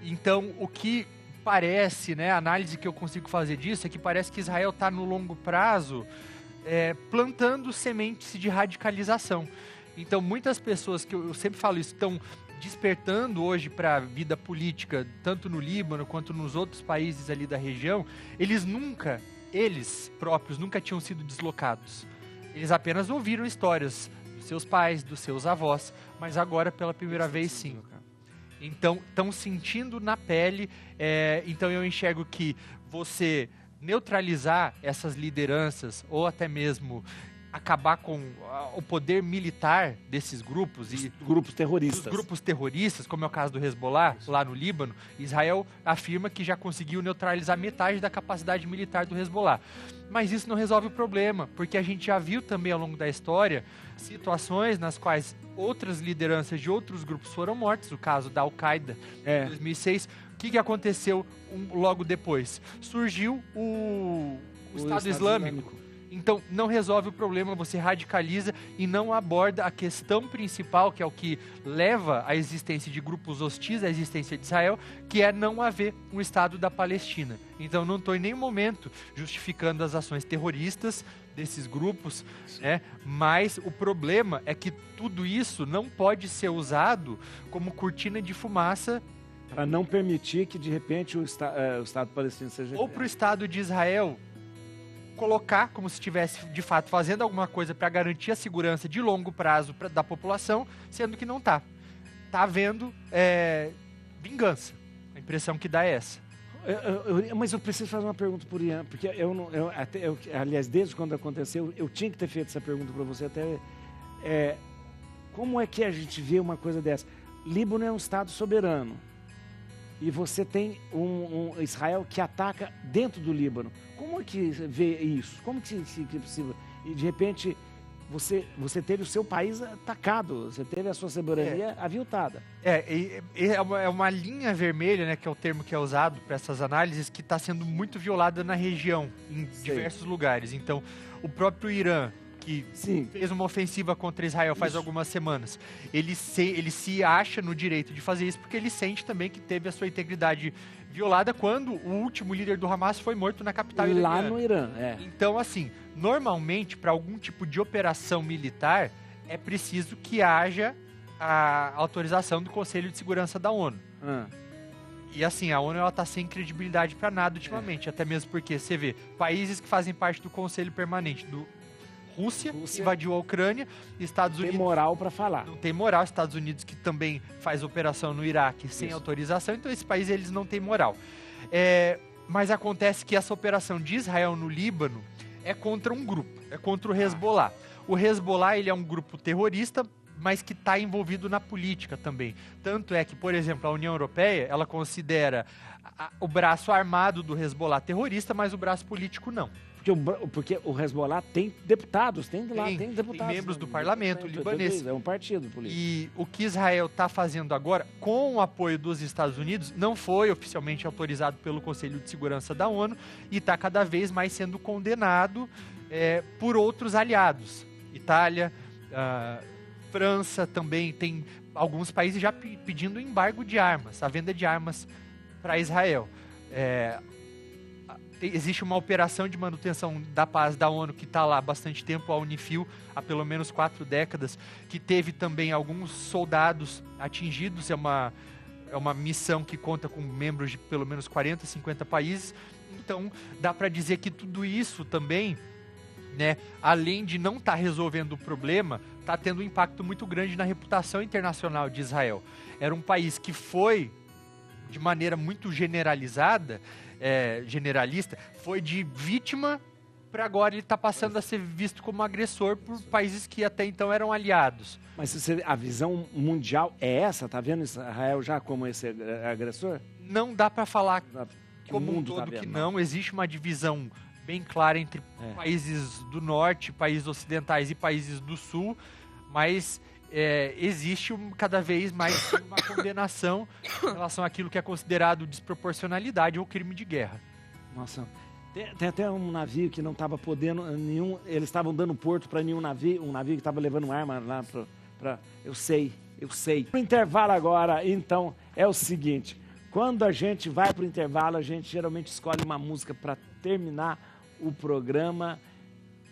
Então, o que parece, né, a análise que eu consigo fazer disso é que parece que Israel está no longo prazo plantando sementes de radicalização. Então, muitas pessoas, que eu sempre falo isso, estão despertando hoje para a vida política, tanto no Líbano quanto nos outros países ali da região. Eles próprios nunca tinham sido deslocados. Eles apenas ouviram histórias dos seus pais, dos seus avós, mas agora, pela primeira vez, sim. Então, estão sentindo na pele. Então, eu enxergo que você neutralizar essas lideranças, ou até mesmo acabar com o poder militar desses grupos e grupos terroristas. Os grupos terroristas, como é o caso do Hezbollah, lá no Líbano, Israel afirma que já conseguiu neutralizar metade da capacidade militar do Hezbollah. Mas isso não resolve o problema, porque a gente já viu também ao longo da história situações nas quais outras lideranças de outros grupos foram mortas, o caso da Al-Qaeda em 2006. O que aconteceu logo depois? Surgiu o Estado Islâmico. Então, não resolve o problema, você radicaliza e não aborda a questão principal, que é o que leva à existência de grupos hostis à existência de Israel, que é não haver um Estado da Palestina. Então, não estou em nenhum momento justificando as ações terroristas desses grupos, né? Mas o problema é que tudo isso não pode ser usado como cortina de fumaça para não permitir que, de repente, o Estado palestino seja... Ou para o Estado de Israel colocar como se estivesse, de fato, fazendo alguma coisa para garantir a segurança de longo prazo da população, sendo que não está. Está havendo vingança. A impressão que dá é essa. Mas eu preciso fazer uma pergunta para o Ian, porque aliás, desde quando aconteceu, eu tinha que ter feito essa pergunta para você até... como é que a gente vê uma coisa dessa? Líbano é um Estado soberano. E você tem um Israel que ataca dentro do Líbano. Como é que vê isso? Como que é possível? E, de repente, você teve o seu país atacado, você teve a sua soberania aviltada. É uma linha vermelha, né, que é o termo que é usado para essas análises, que está sendo muito violada na região, em diversos lugares. Então, o próprio Irã, que fez uma ofensiva contra Israel faz algumas semanas, ele se acha no direito de fazer isso porque ele sente também que teve a sua integridade violada quando o último líder do Hamas foi morto na capital iraniana. Lá no Irã, Então, assim, normalmente, para algum tipo de operação militar, é preciso que haja a autorização do Conselho de Segurança da ONU. E assim, a ONU está sem credibilidade para nada ultimamente, até mesmo porque você vê países que fazem parte do Conselho Permanente do Rússia invadiu a Ucrânia, Estados Unidos... Tem moral para falar. Não tem moral, Estados Unidos que também faz operação no Iraque sem autorização, então esses países eles não têm moral. Mas acontece que essa operação de Israel no Líbano é contra um grupo, é contra o Hezbollah. O Hezbollah ele é um grupo terrorista, mas que está envolvido na política também. Tanto é que, por exemplo, a União Europeia, ela considera o braço armado do Hezbollah terrorista, mas o braço político não. Porque o Hezbollah tem deputados, tem deputados. Tem membros do parlamento libanês. É um partido político. E o que Israel está fazendo agora, com o apoio dos Estados Unidos, não foi oficialmente autorizado pelo Conselho de Segurança da ONU e está cada vez mais sendo condenado por outros aliados. Itália, França também, tem alguns países já pedindo embargo de armas, a venda de armas para Israel. Existe uma operação de manutenção da paz da ONU que está lá há bastante tempo, a UNIFIL, há pelo menos 4 décadas, que teve também alguns soldados atingidos. É uma missão que conta com membros de pelo menos 40, 50 países. Então, dá para dizer que tudo isso também, né, além de não estar resolvendo o problema, está tendo um impacto muito grande na reputação internacional de Israel. Era um país que foi, de maneira muito generalista, foi de vítima para agora ele está passando a ser visto como agressor por países que até então eram aliados. Mas a visão mundial é essa? Tá vendo Israel já como esse agressor? Não dá para falar como um todo que não. Existe uma divisão bem clara entre países do norte, países ocidentais e países do sul, mas existe cada vez mais uma condenação em relação àquilo que é considerado desproporcionalidade ou crime de guerra. Nossa, tem até um navio que não estava podendo, eles estavam dando porto para nenhum navio, um navio que estava levando arma lá para... Eu sei. O intervalo agora, então, é o seguinte, quando a gente vai para o intervalo, a gente geralmente escolhe uma música para terminar o programa.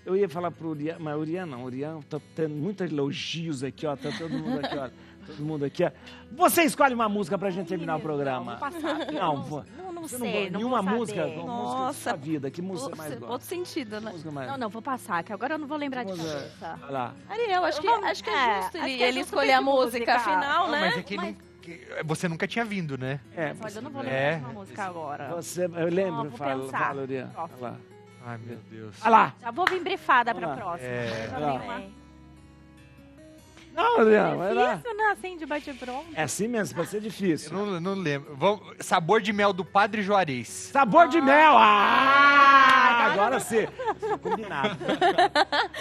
Eu ia falar pro Urian, mas Urian tá tendo muitos elogios aqui, ó, tá todo mundo aqui, ó, todo mundo aqui, ó. Você escolhe uma música pra gente terminar o programa. Não, vou passar. Não sei, não nenhuma vou música, saber. música da sua vida, que música mais gosta? Outro sentido, né? Não, vou passar, que agora eu não vou lembrar de cabeça. Vai lá. Ariel, acho que é justo ele escolher a música final, né? Mas é que você nunca tinha vindo, né? Mas eu não vou lembrar de uma música agora. Eu lembro, fala, Urian. Ai, meu Deus. Olha lá. Já vou vir brifada pra próxima. Não, Adriano, vai lá. Difícil, né? Assim, de bate-pronto. É assim mesmo, pode ser difícil. Eu não lembro. Sabor de mel do Padre Juarez. Sabor de mel! Agora sim. Combinado.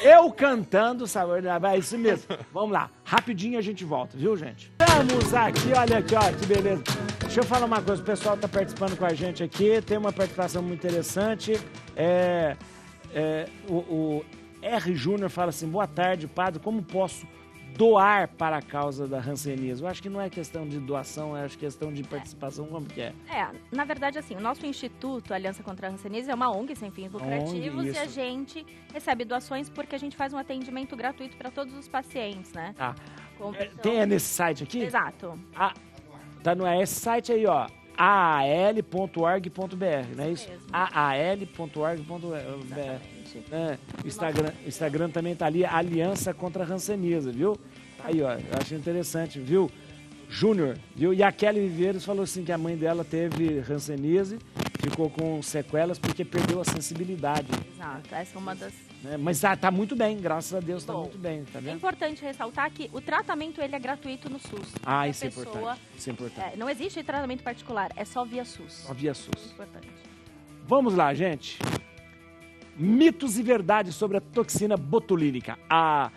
Eu cantando sabor de mel. É isso mesmo. Vamos lá. Rapidinho a gente volta, viu, gente? Estamos aqui, olha aqui, ó, que beleza. Deixa eu falar uma coisa. O pessoal tá participando com a gente aqui. Tem uma participação muito interessante. O R. Júnior fala assim, boa tarde, padre. Como posso doar para a causa da hanseníase? Eu acho que não é questão de doação, é questão de participação, como que é? Na verdade, assim, o nosso Instituto Aliança contra a Hanseníase é uma ONG sem fins lucrativos e a gente recebe doações porque a gente faz um atendimento gratuito para todos os pacientes, né? Tem nesse site aqui? Exato. Tá no esse site aí, ó, aal.org.br, não é isso? aal.org.br. O Instagram também tá ali, Aliança contra a Hanseníase, viu? Aí, ó, eu acho interessante, viu? Júnior, viu? E a Kelly Viveiros falou assim que a mãe dela teve hanseníase, ficou com sequelas porque perdeu a sensibilidade. Exato, essa é uma das... Mas tá muito bem, graças a Deus, tá muito bem, tá vendo? É importante ressaltar que o tratamento, ele é gratuito no SUS. Isso é importante, isso é importante. Não existe tratamento particular, é só via SUS. Só via SUS. É importante. Vamos lá, gente. Mitos e verdades sobre a toxina botulínica. A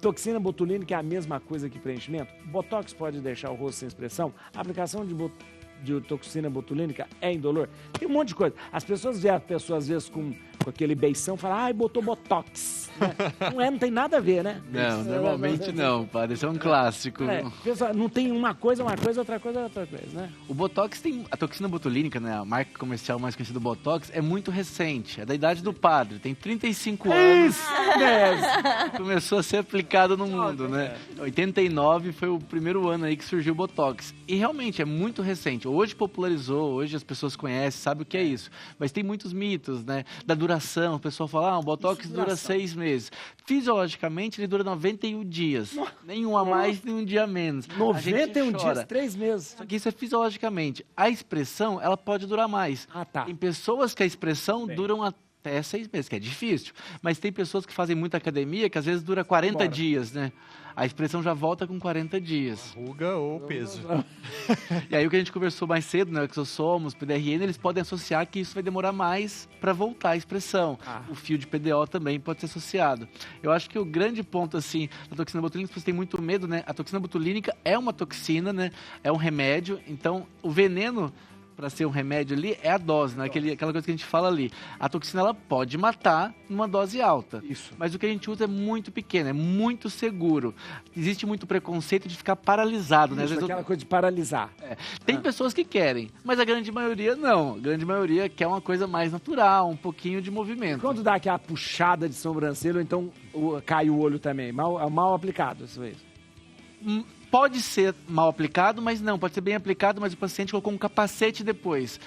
toxina botulínica é a mesma coisa que preenchimento? Botox pode deixar o rosto sem expressão? A aplicação de toxina botulínica é indolor? Tem um monte de coisa. As pessoas veem a pessoa, às vezes, com aquele beição, falam, botou Botox. Né? Não tem nada a ver, né? Não, normalmente não, padre. Isso é um clássico. Pessoal, não tem uma coisa, outra coisa, né? O Botox tem... A toxina botulínica, né? A marca comercial mais conhecida do Botox é muito recente. É da idade do padre. Tem 35 anos. Isso mesmo! Começou a ser aplicado no mundo, né? 89 foi o primeiro ano aí que surgiu o Botox. E realmente é muito recente. Hoje popularizou, hoje as pessoas conhecem, sabem o que é isso. Mas tem muitos mitos, né? Da duração. O pessoal fala, o Botox dura 6 meses. Fisiologicamente, ele dura 91 dias. Nenhum a mais, nenhum dia a menos. 91 dias, 3 meses. Só que isso é fisiologicamente. A expressão, ela pode durar mais. Tá. Tem pessoas que a expressão duram até 6 meses, que é difícil. Mas tem pessoas que fazem muita academia, que às vezes dura 40 dias, né? A expressão já volta com 40 dias. Ruga ou peso. E aí o que a gente conversou mais cedo, né? Exossomos, PDRN, eles podem associar que isso vai demorar mais para voltar a expressão. O fio de PDO também pode ser associado. Eu acho que o grande ponto, assim, da toxina botulínica, você tem muito medo, né? A toxina botulínica é uma toxina, né? É um remédio. Então, o veneno, para ser um remédio ali, é a dose, né? Aquela coisa que a gente fala ali. A toxina, ela pode matar numa dose alta. Isso. Mas o que a gente usa é muito pequeno, é muito seguro. Existe muito preconceito de ficar paralisado, né? Às vezes aquela coisa de paralisar. Tem pessoas que querem, mas a grande maioria não. A grande maioria quer uma coisa mais natural, um pouquinho de movimento. E quando dá aquela puxada de sobrancelha, ou então cai o olho também, mal aplicado, isso aí. Pode ser mal aplicado, mas não. Pode ser bem aplicado, mas o paciente colocou um capacete depois.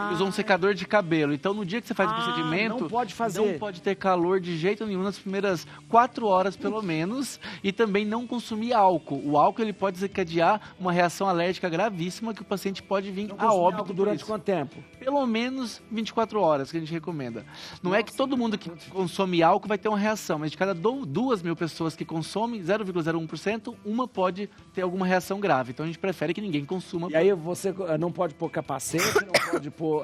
Ele usou um secador de cabelo. Então, no dia que você faz o procedimento, não pode fazer. Não pode ter calor de jeito nenhum nas primeiras 4 horas, pelo menos. E também não consumir álcool. O álcool ele pode desencadear uma reação alérgica gravíssima que o paciente pode vir a óbito durante quanto tempo? Pelo menos 24 horas, que a gente recomenda. Não é que todo mundo que consome álcool vai ter uma reação, mas de cada 2.000 pessoas que consomem, 0,01%, uma pode ter alguma reação grave. Então a gente prefere que ninguém consuma. E aí você não pode pôr capacete, não pode pôr...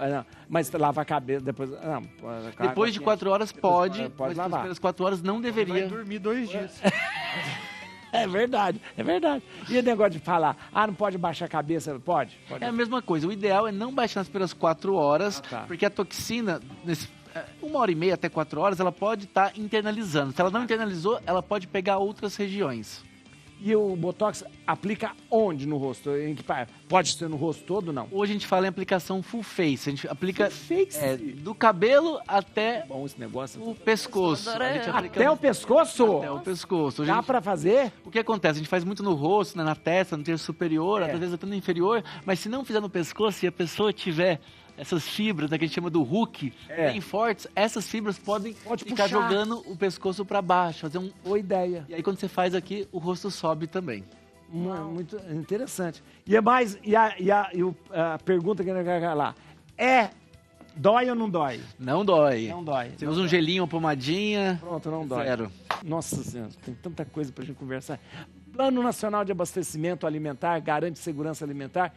mas lava a cabeça depois... Depois de 4 horas pode mas lavar. Nas primeiras 4 horas não deveria. Vai dormir 2 dias. É verdade. E o negócio de falar, não pode baixar a cabeça, pode? É a mesma coisa. O ideal é não baixar nas primeiras 4 horas, porque a toxina... 1h30 até 4 horas, ela pode estar internalizando. Se ela não internalizou, ela pode pegar outras regiões. E o Botox aplica onde no rosto? Em que parte? Pode ser no rosto todo, não? Hoje a gente fala em aplicação full face. A gente aplica full face? Do cabelo até bom esse negócio. O pescoço. Até o pescoço? Até o pescoço. Dá pra fazer? O que acontece? A gente faz muito no rosto, né, na testa, no terço superior, às vezes até no inferior, mas se não fizer no pescoço e a pessoa tiver essas fibras, né, que a gente chama do hook, bem fortes, essas fibras podem ficar jogando o pescoço para baixo, fazer boa ideia. E aí quando você faz aqui, o rosto sobe também. Muito interessante. E é mais, a pergunta que eu quero lá, Dói ou não dói? Não dói. Não dói. Você usa um gelinho, uma pomadinha. Pronto, não dói. Zero. Nossa Senhora, tem tanta coisa pra gente conversar. Plano Nacional de Abastecimento Alimentar garante segurança alimentar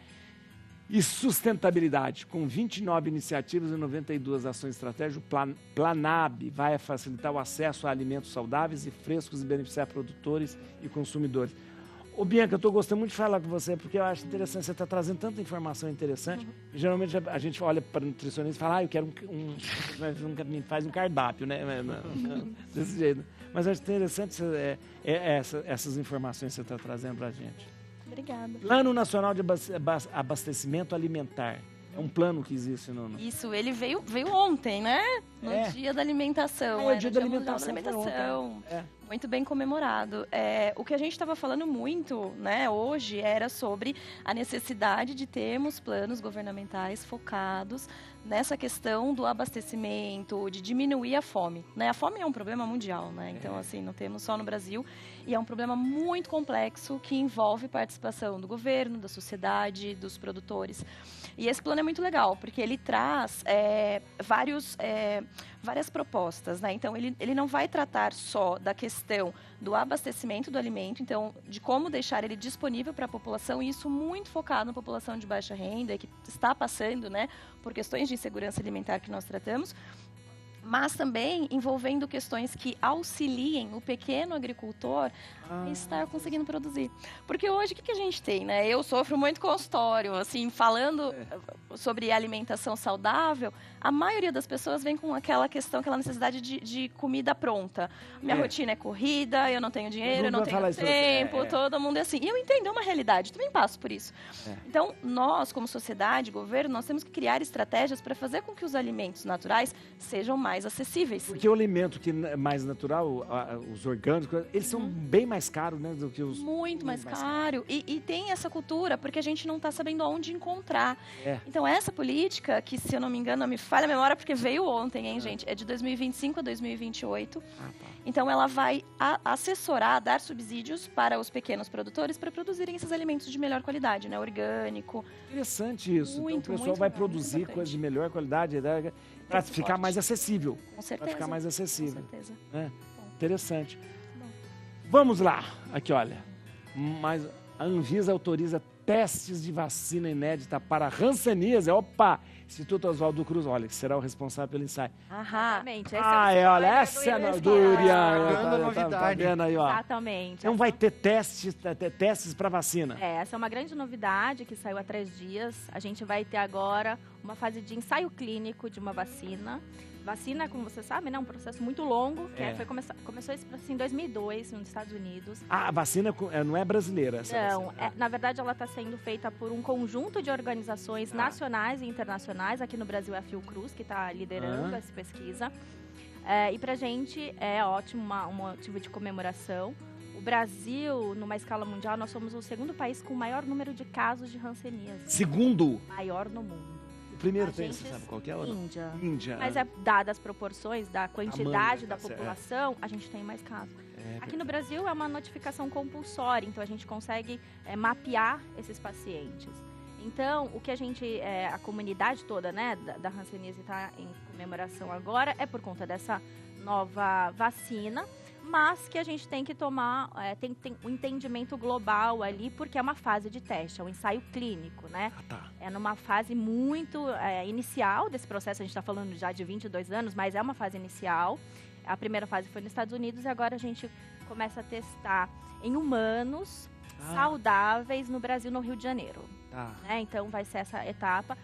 e sustentabilidade. Com 29 iniciativas e 92 ações estratégicas, o Planab vai facilitar o acesso a alimentos saudáveis e frescos e beneficiar produtores e consumidores. Ô, Bianca, eu estou gostando muito de falar com você, porque eu acho interessante, você está trazendo tanta informação interessante. Geralmente a gente olha para o nutricionista e fala, eu quero me faz um cardápio, né? Desse jeito. Mas eu acho interessante essas informações que você está trazendo para a gente. Obrigada. Plano Nacional de Abastecimento Alimentar. É um plano que existe no... Isso, ele veio ontem, né? No Dia da Alimentação. É o Dia da Alimentação. Muito bem comemorado. O que a gente estava falando muito, né, hoje era sobre a necessidade de termos planos governamentais focados nessa questão do abastecimento, de diminuir a fome, né? A fome é um problema mundial, né? Então, assim, não temos só no Brasil. E é um problema muito complexo que envolve participação do governo, da sociedade, dos produtores. E esse plano é muito legal, porque ele traz várias propostas, né? Então, ele não vai tratar só da questão do abastecimento do alimento, então, de como deixar ele disponível para a população, e isso muito focado na população de baixa renda, que está passando, né, por questões de insegurança alimentar que nós tratamos, mas também envolvendo questões que auxiliem o pequeno agricultor a estar conseguindo produzir. Porque hoje, o que a gente tem, né? Eu sofro muito consultório, assim, falando sobre alimentação saudável, a maioria das pessoas vem com aquela questão, aquela necessidade de comida pronta. Minha rotina é corrida, eu não tenho dinheiro, eu não tenho tempo, todo mundo é assim. E eu entendo, é uma realidade, também passo por isso. Então, nós, como sociedade, governo, nós temos que criar estratégias para fazer com que os alimentos naturais sejam mais acessíveis. Porque o alimento que é mais natural, os orgânicos, eles são bem mais caros, né, do que os... Muito mais caro. E tem essa cultura, porque a gente não está sabendo onde encontrar. Então, essa política, que se eu não me engano, não me falha a memória, porque veio ontem, hein, gente? É de 2025 a 2028. Então, ela vai assessorar, dar subsídios para os pequenos produtores para produzirem esses alimentos de melhor qualidade, né? Orgânico. Interessante isso. Então, o pessoal vai produzir coisas de melhor qualidade, né? Para ficar mais acessível. Com certeza. Para ficar mais acessível. Com certeza. Interessante. Vamos lá. Aqui, olha. Mas a Anvisa autoriza testes de vacina inédita para hanseníase. Opa! Instituto Oswaldo Cruz, olha, que será o responsável pelo ensaio. Exatamente. Olha, essa é a novidade. Tá vendo aí, ó. Exatamente. Então vai ter testes para vacina. Essa é uma grande novidade que saiu há 3 dias. A gente vai ter agora uma fase de ensaio clínico de uma vacina. Vacina, como você sabe, né, é um processo muito longo. Começou isso em 2002, nos Estados Unidos. A vacina não é brasileira? Não, na verdade ela está sendo feita por um conjunto de organizações nacionais e internacionais. Aqui no Brasil é a Fiocruz, que está liderando essa pesquisa. E para a gente é ótimo, um motivo de comemoração. O Brasil, numa escala mundial, nós somos o segundo país com o maior número de casos de hanseníase. Segundo? Maior no mundo. O primeiro tem, você sabe qual que é? Índia. Mas dadas as proporções da quantidade da população, a gente tem mais casos. Aqui no Brasil é uma notificação compulsória, então a gente consegue mapear esses pacientes. Então, o que a gente, a comunidade toda, né, da hanseníase está em comemoração agora é por conta dessa nova vacina, mas que a gente tem que tomar, tem um entendimento global ali, porque é uma fase de teste, é um ensaio clínico, né? É numa fase muito inicial desse processo, a gente está falando já de 22 anos, mas é uma fase inicial. A primeira fase foi nos Estados Unidos e agora a gente começa a testar em humanos saudáveis no Brasil, no Rio de Janeiro. Né? Então vai ser essa etapa.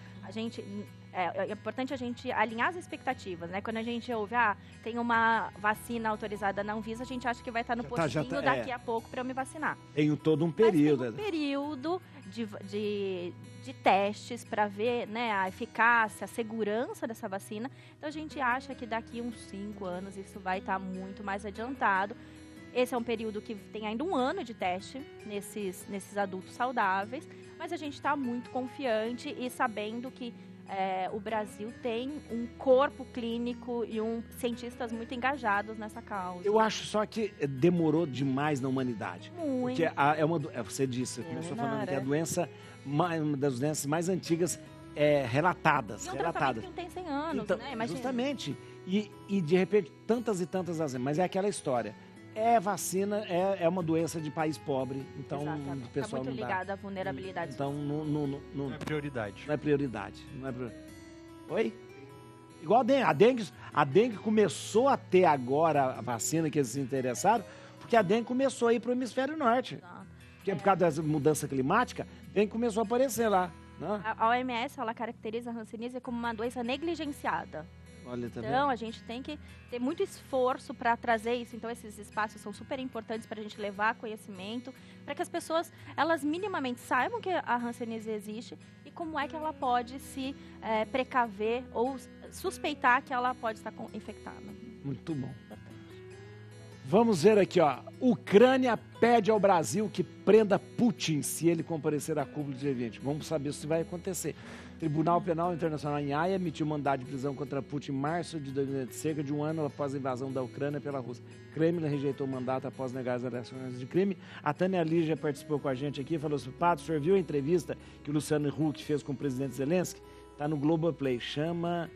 É importante a gente alinhar as expectativas, né? Quando a gente ouve, tem uma vacina autorizada na Anvisa, a gente acha que vai estar no postinho daqui a pouco para eu me vacinar. Tem todo um período. Mas tem um período de testes para ver, né, a eficácia, a segurança dessa vacina. Então a gente acha que daqui uns 5 anos isso vai estar muito mais adiantado. Esse é um período que tem ainda 1 ano de teste nesses adultos saudáveis, mas a gente está muito confiante e sabendo que o Brasil tem um corpo clínico e cientistas muito engajados nessa causa. Eu acho só que demorou demais na humanidade. Muito. Porque você disse, começou falando que é uma das doenças mais antigas relatadas. E um tratamento que não tem 100 anos, então, né? Imagina. Justamente. E de repente, tantas e tantas azemas. Mas é aquela história. Vacina, é uma doença de país pobre. Então, o pessoal tá muito ligado à vulnerabilidade. Então, não é prioridade. Não é prioridade. Oi? Igual a dengue. A dengue começou a ter agora a vacina que eles se interessaram, porque a dengue começou a ir para o hemisfério norte. Porque por causa da mudança climática, a dengue começou a aparecer lá. Né? A OMS, ela caracteriza a hanseníase como uma doença negligenciada. Olha, tá então, a gente tem que ter muito esforço para trazer isso. Então, esses espaços são super importantes para a gente levar conhecimento, para que as pessoas, elas minimamente saibam que a hanseníase existe e como é que ela pode se precaver ou suspeitar que ela pode estar infectada. Muito bom. Vamos ver aqui, ó. Ucrânia pede ao Brasil que prenda Putin se ele comparecer à cúpula do G20. Vamos saber se vai acontecer. Tribunal Penal Internacional em Haia emitiu mandado de prisão contra Putin em março de 2020, cerca de um ano após a invasão da Ucrânia pela Rússia. Kremlin rejeitou o mandato após negar as alegações de crime. A Tânia Lígia participou com a gente aqui e falou assim: Pato, o senhor viu a entrevista que o Luciano Huck fez com o presidente Zelensky? Está no Globoplay. Chama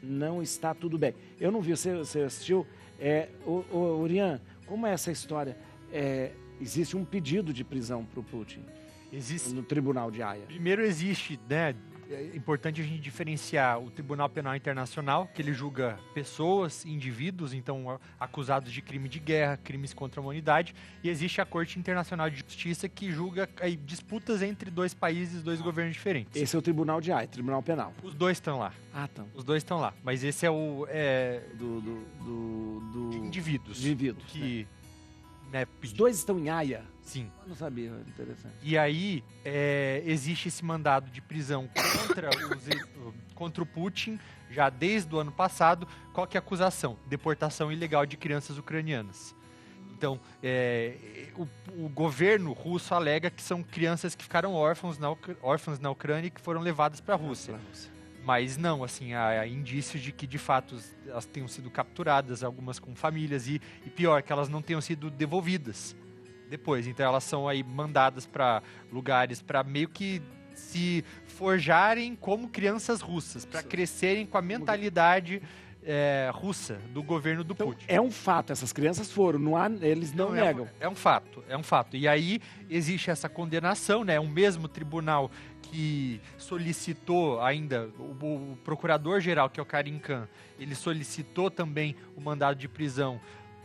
Não Está Tudo Bem. Eu não vi, você assistiu? Urian, como é essa história? Existe um pedido de prisão para o Putin? Existe. No Tribunal de Haia. Primeiro existe, né? É importante a gente diferenciar o Tribunal Penal Internacional, que ele julga pessoas, indivíduos, então acusados de crime de guerra, crimes contra a humanidade, e existe a Corte Internacional de Justiça, que julga disputas entre dois países, dois governos diferentes. Esse é o Tribunal de Haia, Tribunal Penal. Os dois estão lá. Estão. Os dois estão lá, mas esse é o... Do indivíduos. Indivíduos, que... Né, os dois estão em Haia? Sim. Eu não sabia, interessante. E aí, existe esse mandado de prisão contra o Putin, já desde o ano passado. Qual que é a acusação? Deportação ilegal de crianças ucranianas. Então, o governo russo alega que são crianças que ficaram órfãs na Ucrânia e que foram levadas para a Rússia. Mas não, assim, há indícios de que, de fato, elas tenham sido capturadas, algumas com famílias, e pior, que elas não tenham sido devolvidas depois. Então, elas são aí mandadas para lugares para meio que se forjarem como crianças russas, para crescerem com a mentalidade russa do governo do Putin. É um fato, essas crianças foram, eles não negam. É um fato. E aí existe essa condenação, né? O mesmo tribunal que solicitou ainda, o procurador-geral, que é o Karim Khan, ele solicitou também o mandado de prisão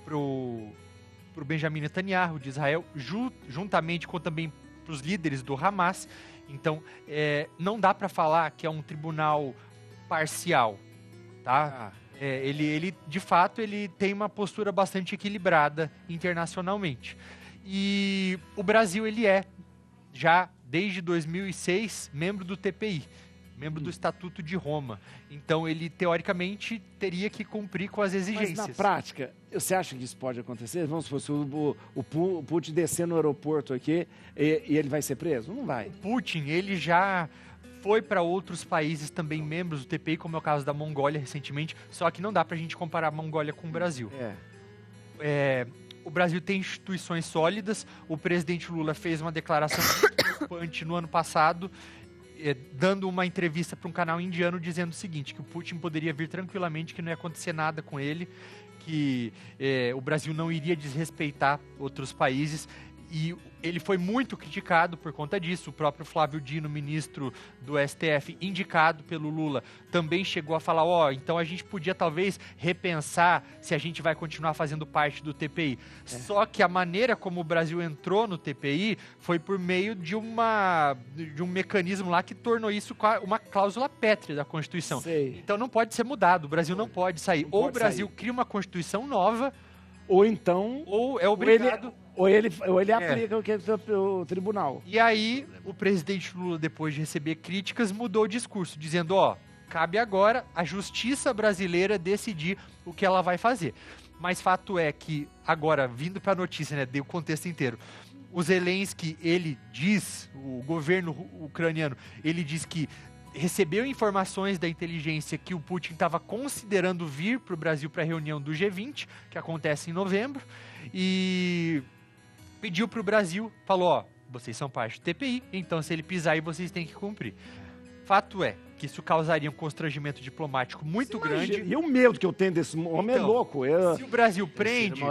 pro Benjamin Netanyahu, de Israel, juntamente com também para os líderes do Hamas. Então, não dá para falar que é um tribunal parcial, tá? Ele, de fato, ele tem uma postura bastante equilibrada internacionalmente. E o Brasil, ele já desde 2006, membro do TPI, membro do Estatuto de Roma. Então, ele, teoricamente, teria que cumprir com as exigências. Mas, na prática, você acha que isso pode acontecer? Vamos supor, se o Putin descer no aeroporto aqui e ele vai ser preso? Não vai. O Putin, ele já foi para outros países também membros do TPI, como é o caso da Mongólia recentemente, só que não dá para a gente comparar a Mongólia com o Brasil. O Brasil tem instituições sólidas. O presidente Lula fez uma declaração preocupante no ano passado, dando uma entrevista para um canal indiano dizendo o seguinte, que o Putin poderia vir tranquilamente, que não ia acontecer nada com ele, que o Brasil não iria desrespeitar outros países. E ele foi muito criticado por conta disso. O próprio Flávio Dino, ministro do STF, indicado pelo Lula, também chegou a falar, então a gente podia talvez repensar se a gente vai continuar fazendo parte do TPI. Só que a maneira como o Brasil entrou no TPI foi por meio de um mecanismo lá que tornou isso uma cláusula pétrea da Constituição. Sei. Então não pode ser mudado, o Brasil não pode sair. Ou o Brasil cria uma Constituição nova, ou é obrigado... Ou ele aplica o que é o tribunal. E aí, o presidente Lula, depois de receber críticas, mudou o discurso, dizendo, cabe agora a justiça brasileira decidir o que ela vai fazer. Mas fato é que, agora, vindo para a notícia, né, dei o contexto inteiro, o Zelensky, ele diz, o governo ucraniano, ele diz que recebeu informações da inteligência que o Putin estava considerando vir para o Brasil para a reunião do G20, que acontece em novembro, e pediu para o Brasil, falou, vocês são parte do TPI, então se ele pisar aí, vocês têm que cumprir. Fato é que isso causaria um constrangimento diplomático muito grande. E o medo que eu tenho desse homem é louco. Se o Brasil prende,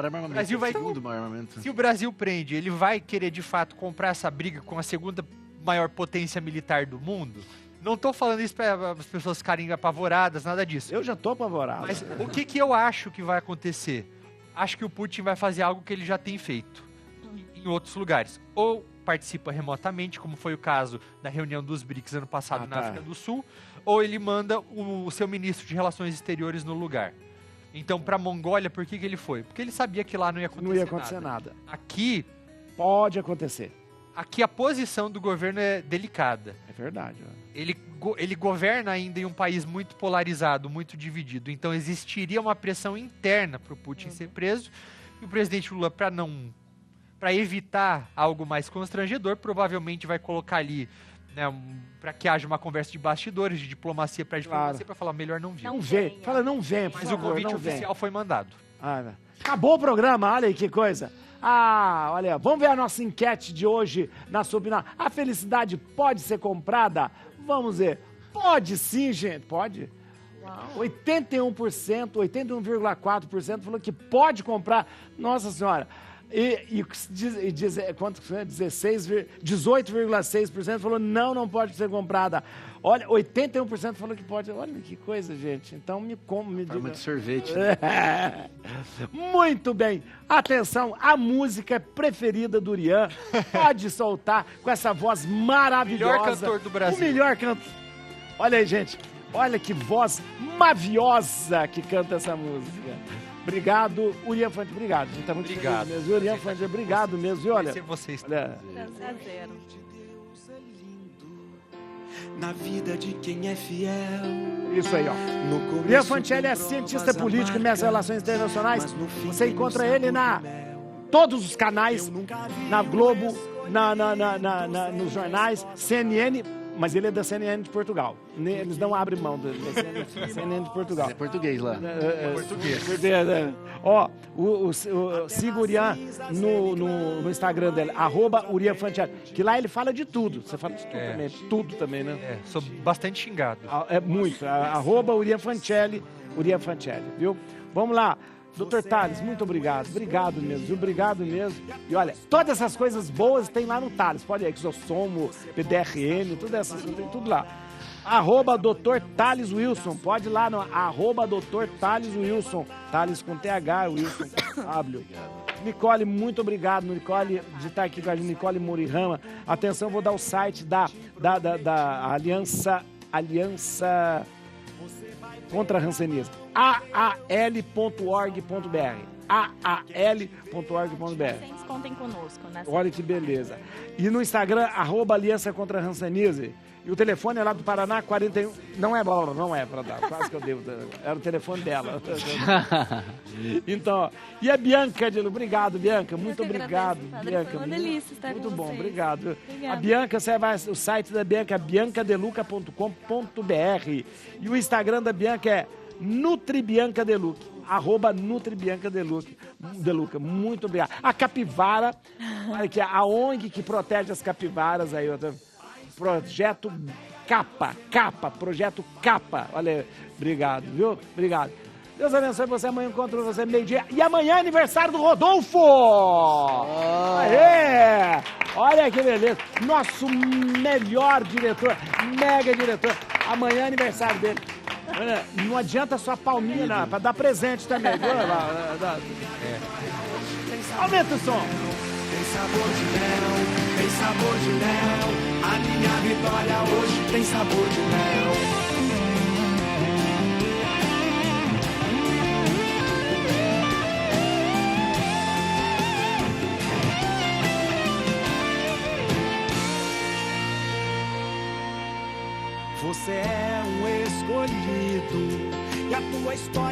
se o Brasil prende, ele vai querer de fato comprar essa briga com a segunda maior potência militar do mundo? Não tô falando isso para as pessoas ficarem apavoradas, nada disso. Eu já tô apavorado. Mas o que eu acho que vai acontecer? Acho que o Putin vai fazer algo que ele já tem feito em outros lugares. Ou participa remotamente, como foi o caso da reunião dos BRICS ano passado na África do Sul, ou ele manda o seu ministro de Relações Exteriores no lugar. Então, para a Mongólia, por que ele foi? Porque ele sabia que lá não ia acontecer nada. Aqui... Pode acontecer. Aqui a posição do governo é delicada. É verdade. Ele governa ainda em um país muito polarizado, muito dividido. Então, existiria uma pressão interna para o Putin ser preso. E o presidente Lula, para evitar algo mais constrangedor, provavelmente vai colocar ali, né, para que haja uma conversa de bastidores, de diplomacia para diplomacia, para falar melhor não vir. Não vem. Fala, não vem. Mas o convite oficial foi mandado. Acabou o programa, olha aí que coisa. Olha, vamos ver a nossa enquete de hoje, na sua opinião. A felicidade pode ser comprada? Vamos ver. Pode sim, gente. Pode. 81%, 81,4% falou que pode comprar. Nossa Senhora. Quanto foi? 18,6% falou não pode ser comprada. Olha, 81% falou que pode. Olha que coisa, gente. Então me diga. Forma de sorvete. Muito bem. Atenção, a música preferida do Urian. Pode soltar com essa voz maravilhosa. O melhor cantor do Brasil. O melhor cantor. Olha aí, gente. Olha que voz maviosa que canta essa música. Obrigado, Urian Fanti, obrigado. A gente tá muito obrigado feliz mesmo. Urian Fanti, obrigado mesmo. E olha, vocês olha, na vida de quem é fiel. Isso aí, ó. Urian Fantielli é cientista político e mestre em relações internacionais. Você encontra ele na todos os canais, na Globo, nos jornais, CNN. Mas ele é da CNN de Portugal. Eles não abrem mão da CNN de Portugal. É português lá. Português. Ó, siga o Urian no Instagram dele, @UrianFantielli, que lá ele fala de tudo. Você fala de tudo também, tudo também, né? Sou bastante xingado. É muito. @UrianFantielli, viu? Vamos lá. Dr. Thales, muito obrigado. Obrigado mesmo, viu? Obrigado mesmo. E olha, todas essas coisas boas tem lá no Thales. Pode ir, Exossomo, PDRN, tudo essas coisas, tem tudo lá. @Dr. Thales Wilson. Pode ir lá no @Dr. Thales Wilson. Thales com TH, Wilson com W. Nicole, muito obrigado, Nicole, de estar aqui com a gente. Nicole Morirama. Atenção, vou dar o site da Aliança contra Hansenismo. aal.org.br. aal.org.br. Vocês contem conosco, né? Olha que beleza. E no Instagram, @Aliança contra Hansenismo. E o telefone é lá do Paraná, 41... Não é para dar, quase que eu devo. Era o telefone dela. Então, ó, e a Bianca, obrigado, Bianca, muito obrigado. Bianca, foi uma delícia estar muito com bom, vocês. obrigado. Obrigada. A Bianca, você vai, o site da Bianca é biancadeluca.com.br. E o Instagram da Bianca é NutriBiancaDeluca. @NutriBiancaDeluca. Muito obrigado. A Capivara, olha aqui, a ONG que protege as capivaras aí, Projeto Projeto Capa. Olha aí, obrigado, viu? Obrigado. Deus abençoe você, amanhã encontro você meio-dia. E amanhã é aniversário do Rodolfo! Aê! Olha que beleza. Nosso melhor diretor, mega diretor. Amanhã é aniversário dele. Não adianta só palminha, não, pra dar presente também, viu? Aumenta o som. Tem sabor de mel, tem sabor de mel. A minha vitória hoje tem sabor de mel. Você é um escolhido e a tua história